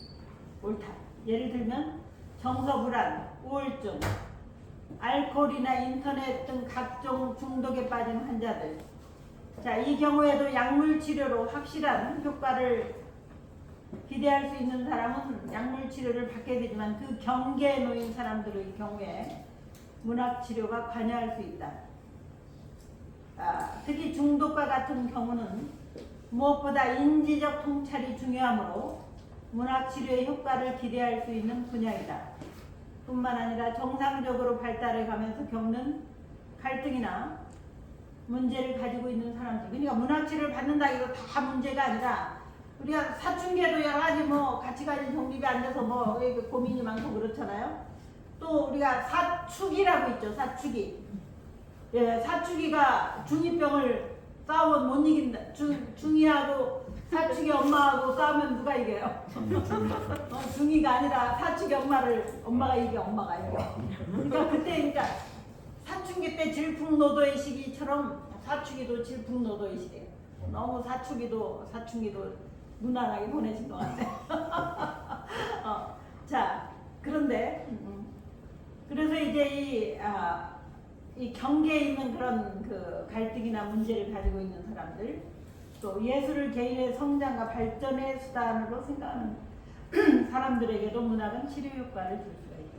옳다. 예를 들면 정서불안, 우울증, 알코올이나 인터넷 등 각종 중독에 빠진 환자들. 자, 이 경우에도 약물 치료로 확실한 효과를 기대할 수 있는 사람은 약물 치료를 받게 되지만 그 경계에 놓인 사람들의 경우에 문학 치료가 관여할 수 있다. 특히 중독과 같은 경우는 무엇보다 인지적 통찰이 중요하므로 문학 치료의 효과를 기대할 수 있는 분야이다. 뿐만 아니라 정상적으로 발달해 가면서 겪는 갈등이나 문제를 가지고 있는 사람들. 그러니까 문학 치료를 받는다 이거 다 문제가 아니라 우리가 사춘기에도 여러 가지 뭐 가치관이 정립이 안 돼서 뭐 고민이 많고 그렇잖아요. 또 우리가 사축이라고 있죠. 사축이. 예, 사축이가 중2병을 싸우면 못 이긴다. 중2하고 사축이 엄마하고 싸우면 누가 이겨요? 중2가 아니라 사축이 엄마가 이겨. 엄마가 이겨. 그러니까 그때 그러니까 사춘기 때 질풍노도의 시기처럼 사축이도 질풍노도의 시기예요. 너무 사춘기도 무난하게 보내신 것 같아. 자, 그런데 그래서 이제 이 경계에 있는 그런 그 갈등이나 문제를 가지고 있는 사람들, 또 예술을 개인의 성장과 발전의 수단으로 생각하는 사람들에게도 문학은 치료 효과를 줄 수가 있다.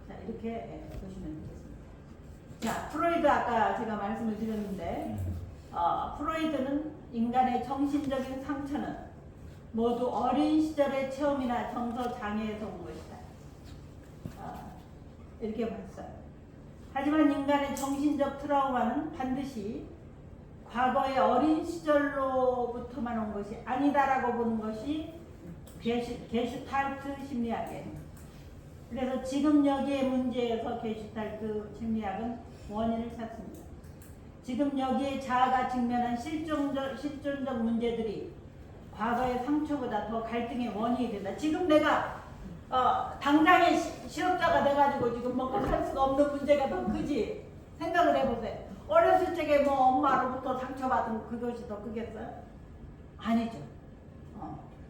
자, 이렇게 보시면 되겠습니다. 자, 프로이드 아까 제가 말씀을 드렸는데 프로이드는 인간의 정신적인 상처는 모두 어린 시절의 체험이나 정서 장애에서 온 것이다. 이렇게 봤어요. 하지만 인간의 정신적 트라우마는 반드시 과거의 어린 시절로부터만 온 것이 아니다라고 보는 것이 게슈탈트 심리학이에요. 그래서 지금 여기의 문제에서 게슈탈트 심리학은 원인을 찾습니다. 지금 여기에 자아가 직면한 실존적 문제들이 과거의 상처보다 더 갈등의 원인이 된다. 지금 내가 당장의 실업자가 돼가지고 지금 뭔가 할 수가 없는 문제가 더 크지. 생각을 해보세요. 어렸을 적에 뭐 엄마로부터 상처받은 그것이 더 크겠어요? 아니죠.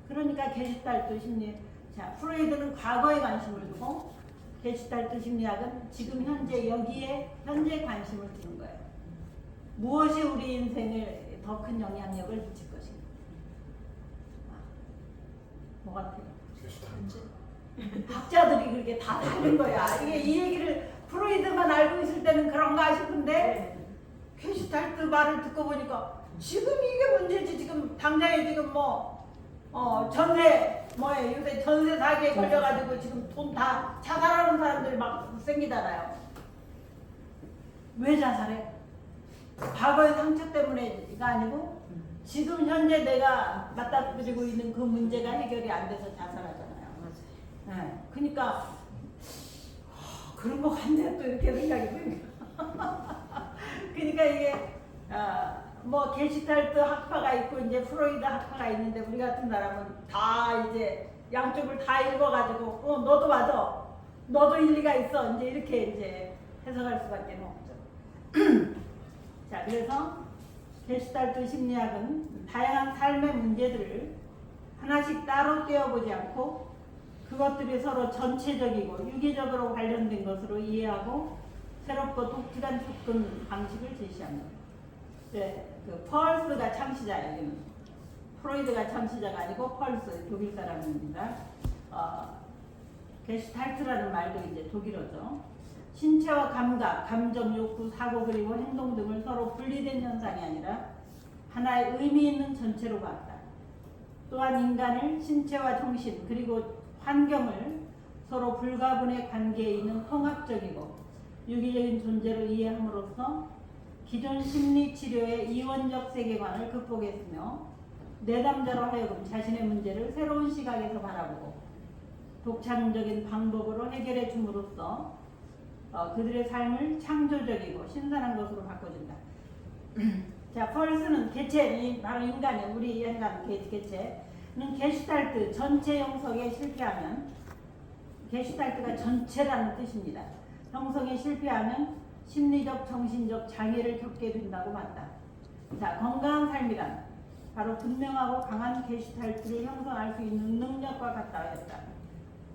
그러니까 게슈탈트 심리. 자, 프로이드는 과거에 관심을 두고 게슈탈트 심리학은 지금 현재 여기에 현재 관심을 두는 거예요. 무엇이 우리 인생에 더 큰 영향력을 미칠 것인가? 뭐 같아요? 학자들이 그렇게 다 다른 거야. 이게 이 얘기를 프로이드만 알고 있을 때는 그런가 싶은데 게슈탈트 말을 듣고 보니까 지금 이게 문제지. 지금 당장에 지금 전세 요새 전세 사기에 걸려가지고 지금 돈 다 자살하는 사람들 막 생기잖아요. 왜 자살해? 과거의 상처 때문에가 아니고 지금 현재 내가 맞닥뜨리고 있는 그 문제가 해결이 안 돼서 자살하잖아요. 맞아요. 네. 그러니까 그런 거 같네 또 이렇게 생각이 드니까. 그러니까 이게 뭐 게시탈트 학파가 있고 이제 프로이드 학파가 있는데 우리 같은 사람은 다 이제 양쪽을 다 읽어가지고 너도 맞아, 너도 일리가 있어 이제 이렇게 이제 해석할 수밖에 없죠. 자, 그래서 게슈탈트 심리학은 다양한 삶의 문제들을 하나씩 따로 떼어보지 않고 그것들이 서로 전체적이고 유기적으로 관련된 것으로 이해하고 새롭고 독특한 접근 방식을 제시합니다. 네, 그 펄스가 창시자예요. 여기는 프로이드가 창시자가 아니고 펄스 독일 사람입니다. 게슈탈트라는 말도 이제 독일어죠. 신체와 감각, 감정, 욕구, 사고 그리고 행동 등을 서로 분리된 현상이 아니라 하나의 의미 있는 전체로 봤다. 또한 인간을 신체와 정신 그리고 환경을 서로 불가분의 관계에 있는 통합적이고 유기적인 존재로 이해함으로써 기존 심리치료의 이원적 세계관을 극복했으며 내담자로 하여금 자신의 문제를 새로운 시각에서 바라보고 독창적인 방법으로 해결해 줌으로써 그들의 삶을 창조적이고 신선한 것으로 바꿔준다. 자, 펄스는 개체, 바로 인간의 우리 인간 개체는 게슈탈트 전체 형성에 실패하면 게슈탈트가 전체라는 뜻입니다. 형성에 실패하면 심리적, 정신적 장애를 겪게 된다고 봤다. 자, 건강한 삶이란 바로 분명하고 강한 게슈탈트를 형성할 수 있는 능력과 같다 했다.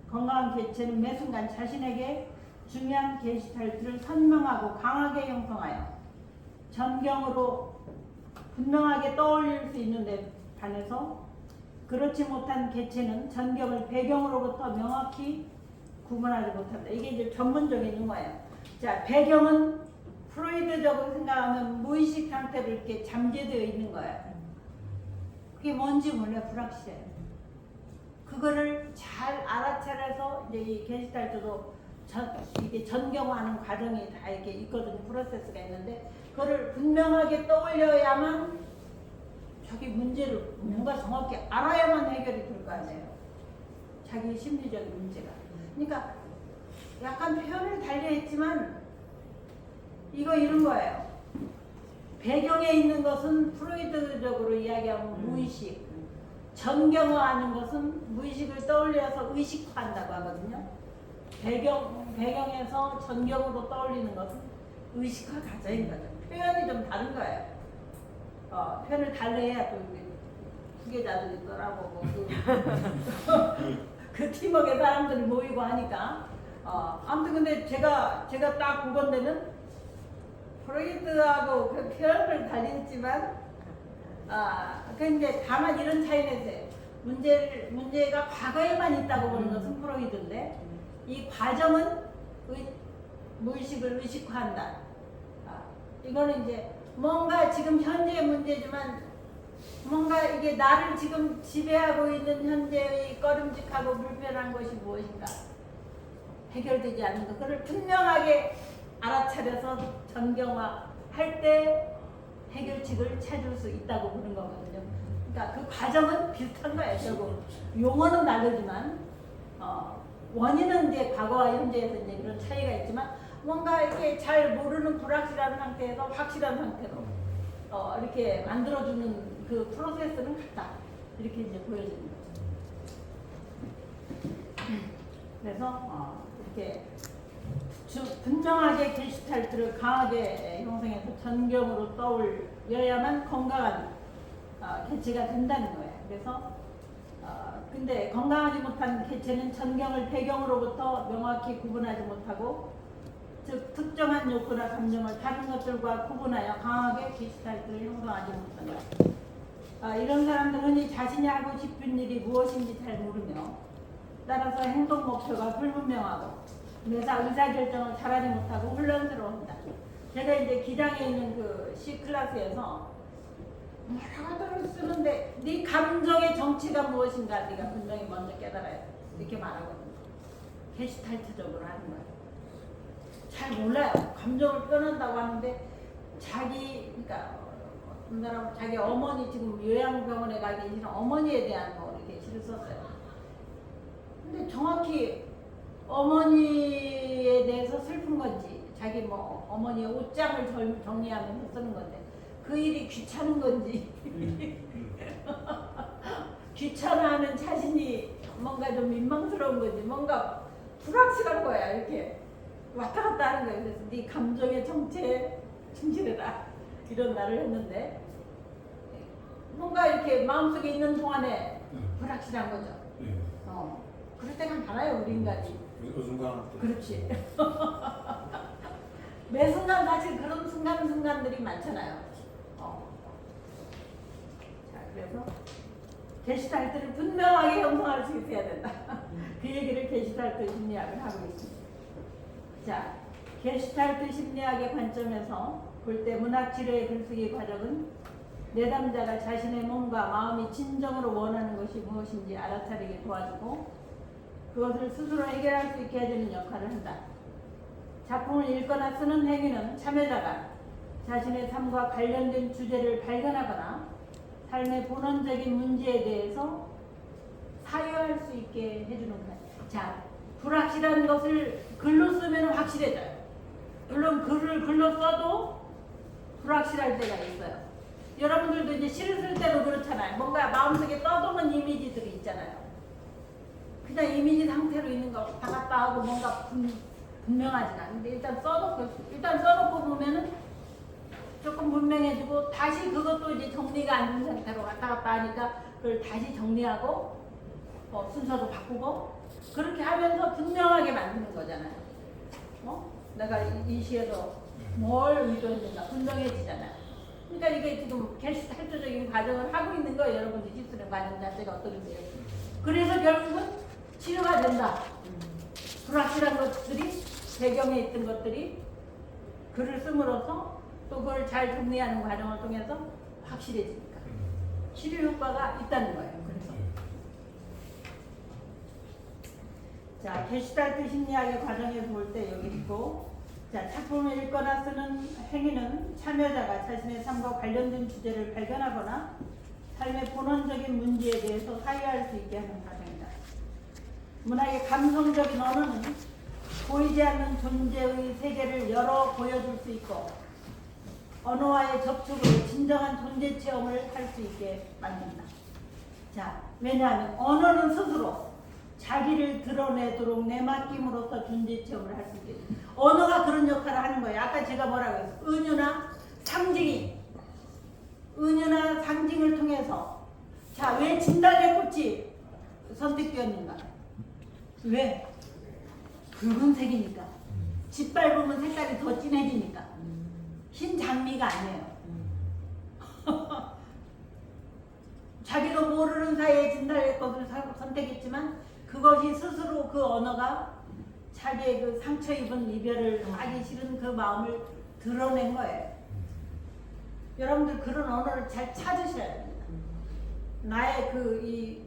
건강한 개체는 매 순간 자신에게 중요한 게슈탈트를 선명하고 강하게 형성하여 전경으로 분명하게 떠올릴 수 있는 데 반해서 그렇지 못한 개체는 전경을 배경으로부터 명확히 구분하지 못한다. 이게 이제 전문적인 용어예요. 자, 배경은 프로이드적으로 생각하면 무의식 상태로 이렇게 잠재되어 있는 거예요. 그게 뭔지 몰라 불확실해요. 그거를 잘 알아차려서 이제 이 게슈탈트도 이게 전경화하는 과정이 다 이렇게 있거든요. 프로세스가 있는데 그거를 분명하게 떠올려야만 자기 문제를 뭔가 정확히 알아야만 해결이 될 거 아니에요. 자기 심리적인 문제가. 그러니까 약간 표현을 달리했지만 이거 이런 거예요. 배경에 있는 것은 프로이드적으로 이야기하면 무의식, 전경화하는 것은 무의식을 떠올려서 의식화한다고 하거든요. 배경에서 전경으로 떠올리는 것은 의식화 과정인 거죠. 표현이 좀 다른 거예요. 표현을 달리해야 또 후계자들 있더라고. 그 팀워크에 사람들이 모이고 하니까. 아무튼 근데 제가 딱 그건데는 프로이드하고 그 표현을 달리했지만, 근데 다만 이런 차이는 있어요. 문제가 과거에만 있다고 보는 것은 프로이드인데, 이 과정은 무의식을 의식화한다. 이거는 이제 뭔가 지금 현재의 문제지만 뭔가 이게 나를 지금 지배하고 있는 현재의 꺼림직하고 불편한 것이 무엇인가 해결되지 않는 것, 그걸 분명하게 알아차려서 전경화할 때 해결책을 찾을 수 있다고 보는 거거든요. 그러니까 그 과정은 비슷한 거예요. 결국 용어는 다르지만 원인은 이제 과거와 현재에서 이제 그런 차이가 있지만 뭔가 이렇게 잘 모르는 불확실한 상태에서 확실한 상태로 이렇게 만들어주는 그 프로세스는 같다. 이렇게 이제 보여지는 거죠. 그래서 이렇게 분명하게 게슈탈트를 강하게 형성해서 전경으로 떠올려야만 건강한 개체가 된다는 거예요. 그래서 근데 건강하지 못한 개체는 전경을 배경으로부터 명확히 구분하지 못하고 즉 특정한 욕구나 감정을 다른 것들과 구분하여 강하게 게슈탈트를 형성하지 못한다. 이런 사람들은 흔히 자신이 하고 싶은 일이 무엇인지 잘 모르며 따라서 행동 목표가 불분명하고 의사결정을 잘하지 못하고 혼란스러워한다. 제가 이제 기장에 있는 그 C 클래스에서 뭐라고들 쓰는데 네 감정의 정체가 무엇인가 네가 분명히 먼저 깨달아야 돼. 이렇게 말하거든요. 게슈탈트적으로 하는 거예요. 잘 몰라요. 감정을 표현한다고 하는데 그러니까 어떤 사람은 자기 어머니 지금 요양병원에 가 계시는 어머니에 대한 거 이렇게 시를 썼어요. 근데 정확히 어머니에 대해서 슬픈 건지 자기 뭐 어머니의 옷장을 정리하면서 쓰는 건데 그 일이 귀찮은 건지 귀찮아하는 자신이 뭔가 좀 민망스러운 건지 뭔가 불확실한 거야. 이렇게 왔다 갔다 하는 거예요. 그래서 네 감정의 정체에 충실해라 이런 말을 했는데 뭔가 이렇게 마음속에 있는 동안에 불확실한 거죠. 네. 그럴 때가 많아요 우리 인간이. 어중간한 때. 그렇지. 매 순간 사실 그런 순간들이 많잖아요. 자, 그래서 게슈탈트를 분명하게 형성할 수 있어야 된다. 그 얘기를 게슈탈트 심리학을 하고 있습니다. 자, 게슈탈트 심리학의 관점에서 볼 때 문학치료의 글쓰기 과정은 내담자가 자신의 몸과 마음이 진정으로 원하는 것이 무엇인지 알아차리게 도와주고 그것을 스스로 해결할 수 있게 해주는 역할을 한다. 작품을 읽거나 쓰는 행위는 참여자가 자신의 삶과 관련된 주제를 발견하거나 삶의 본원적인 문제에 대해서 사유할 수 있게 해주는 거예요. 자, 불확실한 것을 글로 쓰면 확실해져요. 물론 글을 글로 써도 불확실할 때가 있어요. 여러분들도 이제 시를 쓸 때도 그렇잖아요. 뭔가 마음속에 떠도는 이미지들이 있잖아요. 그냥 이미지 상태로 있는 거 왔다 갔다 하고 뭔가 분명하진 않은데 일단 써놓고 보면은 조금 분명해지고 다시 그것도 이제 정리가 안 된 상태로 왔다 갔다 하니까 그걸 다시 정리하고 순서도 바꾸고 그렇게 하면서 분명하게 만드는 거잖아요. 내가 이 시에도 뭘 의도했는가 분명해지잖아요. 그러니까 이게 지금 게슈탈트적인 과정을 하고 있는 거예요. 여러분들 시 쓰는 과정 자체가 어떤데요. 그래서 결국은 치료가 된다. 불확실한 것들이 배경에 있던 것들이 글을 씀으로써 또 그걸 잘 정리하는 과정을 통해서 확실해지니까 치료 효과가 있다는 거예요. 그래서 자, 게슈탈트 심리학의 과정에서 볼 때 여기 있고 자, 작품을 읽거나 쓰는 행위는 참여자가 자신의 삶과 관련된 주제를 발견하거나 삶의 본원적인 문제에 대해서 사유할 수 있게 하는 과정이다. 문학의 감성적인 언어는 보이지 않는 존재의 세계를 열어 보여줄 수 있고 언어와의 접촉으로 진정한 존재 체험을 할 수 있게 만든다. 자, 왜냐하면 언어는 스스로 자기를 드러내도록 내맡김으로써 존재 체험을 할 수 있게 돼. 언어가 그런 역할을 하는 거예요. 아까 제가 뭐라고 했어요? 은유나 상징을 통해서 자, 왜 진달래 꽃이 선택되었는가? 왜? 붉은색이니까. 짓밟으면 색깔이 더 진해지니까. 흰 장미가 아니에요. 자기도 모르는 사이에 진달래 꽃을 선택했지만 그것이 스스로 그 언어가 자기의 그 상처 입은 이별을 하기 싫은 그 마음을 드러낸 거예요. 여러분들 그런 언어를 잘 찾으셔야 됩니다. 나의 이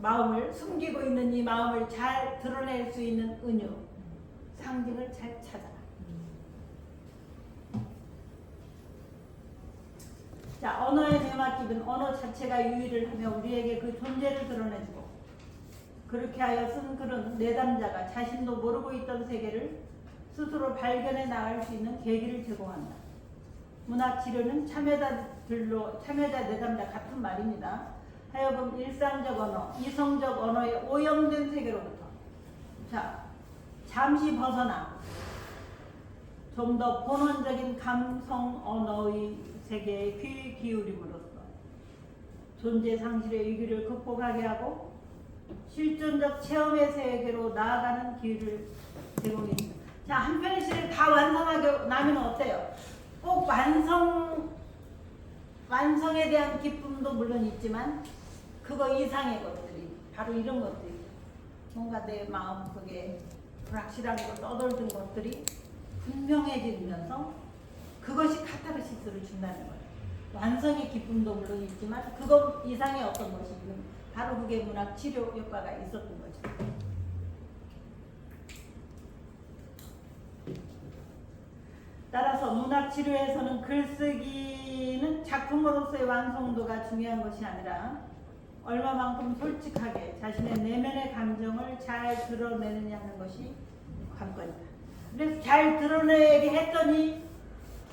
마음을 숨기고 있는 이 마음을 잘 드러낼 수 있는 은유, 상징을 잘 찾아라. 자, 언어의 내맡김은 언어 자체가 유의를 하며 우리에게 그 존재를 드러내주고 그렇게 하여 쓴 글은 내담자가 자신도 모르고 있던 세계를 스스로 발견해 나갈 수 있는 계기를 제공한다. 문학치료는 참여자 내담자 같은 말입니다. 하여금 일상적 언어, 이성적 언어의 오염된 세계로부터 자, 잠시 벗어나 좀 더 본원적인 감성 언어의 세계에 귀 기울임으로써 존재 상실의 위기를 극복하게 하고 실존적 체험의 세계로 나아가는 기회를 제공합니다. 자, 한 편의 시를 다 완성하게 나면 어때요? 꼭 완성에 대한 기쁨도 물론 있지만 그거 이상의 것들이 바로 이런 것들이 뭔가 내 마음속에 불확실한 거 떠돌던 것들이 분명해지면서 그것이 카타르시스를 준다는 거예요. 완성의 기쁨도 물론 있지만 그거 이상의 어떤 것이 있는 바로 그게 문학 치료 효과가 있었던 거죠. 따라서 문학치료에서는 글쓰기는 작품으로서의 완성도가 중요한 것이 아니라 얼마만큼 솔직하게 자신의 내면의 감정을 잘 드러내느냐 하는 것이 관건이다. 그래서 잘 드러내게 했더니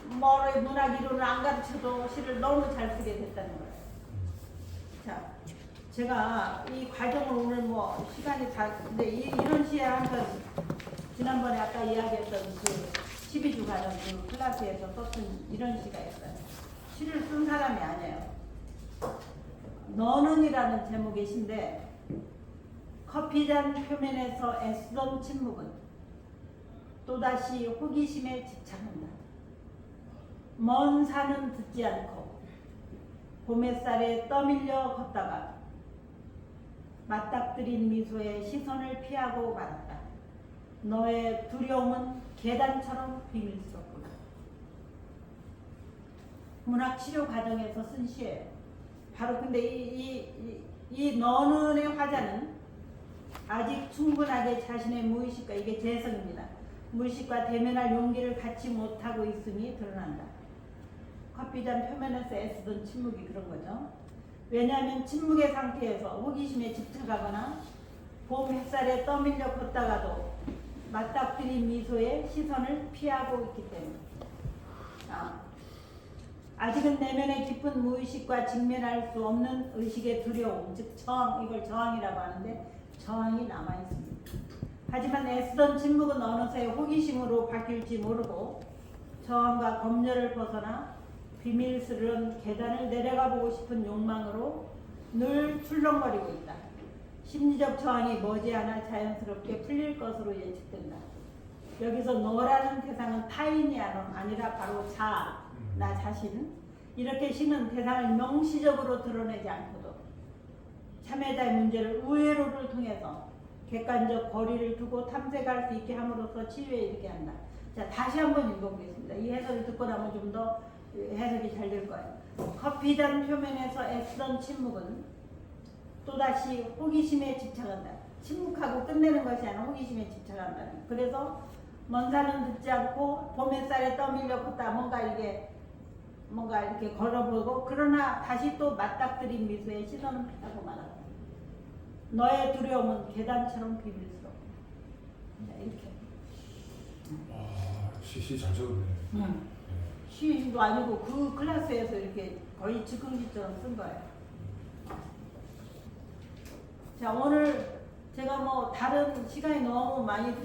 문학 이론을 안 가르쳐도 시를 너무 잘 쓰게 됐다는 거예요. 자, 제가 이 과정을 오늘 시간이 다 근데 이런 시에 한번 지난번에 아까 이야기했던 그 12주 과정 그 클래스에서 썼던 이런 시가 있어요. 시를 쓴 사람이 아니에요. 너는이라는 제목의 시인데 커피잔 표면에서 애쓰던 침묵은 또다시 호기심에 집착한다. 먼 산은 듣지 않고 봄 햇살에 떠밀려 걷다가 맞닥뜨린 미소에 시선을 피하고 말았다. 너의 두려움은 계단처럼 비밀스럽구나. 문학치료 과정에서 쓴 시예요. 바로 근데 이 너는의 화자는 아직 충분하게 자신의 무의식과 이게 재성입니다. 무의식과 대면할 용기를 갖지 못하고 있음이 드러난다. 커피잔 표면에서 애쓰던 침묵이 그런 거죠. 왜냐하면 침묵의 상태에서 호기심에 집착하거나 봄 햇살에 떠밀려 걷다가도 맞닥뜨린 미소에 시선을 피하고 있기 때문에 아직은 내면의 깊은 무의식과 직면할 수 없는 의식의 두려움, 즉 저항, 이걸 저항이라고 하는데 저항이 남아있습니다. 하지만 애쓰던 침묵은 어느새 호기심으로 바뀔지 모르고 저항과 검열을 벗어나 비밀스러운 계단을 내려가 보고 싶은 욕망으로 늘 출렁거리고 있다. 심리적 저항이 머지않아 자연스럽게 풀릴 것으로 예측된다. 여기서 너라는 대상은 타인이 아니라 바로 나 자신. 이렇게 시는 대상을 명시적으로 드러내지 않고도 참여자의 문제를 우회로를 통해서 객관적 거리를 두고 탐색할 수 있게 함으로써 치유에 이르게 한다. 자, 다시 한번 읽어보겠습니다. 이 해석을 듣고 나면 좀 더 해석이 잘 될 거예요. 커피잔 표면에서 애쓰던 침묵은 또다시 호기심에 집착한다. 침묵하고 끝내는 것이 아니라 호기심에 집착한다. 그래서 먼 산은 듣지 않고 봄 햇살에 떠밀려 걷다 뭔가 이렇게 걸어보고 그러나 다시 또 맞닥뜨린 미소에 시선을 피하고 말한다. 너의 두려움은 계단처럼 비밀스럽다. 이렇게. 시잘 적었네. 시도 아니고 그 클래스에서 이렇게 거의 즉흥기처럼 쓴 거예요. 자, 오늘 제가 다른 시간이 너무 많이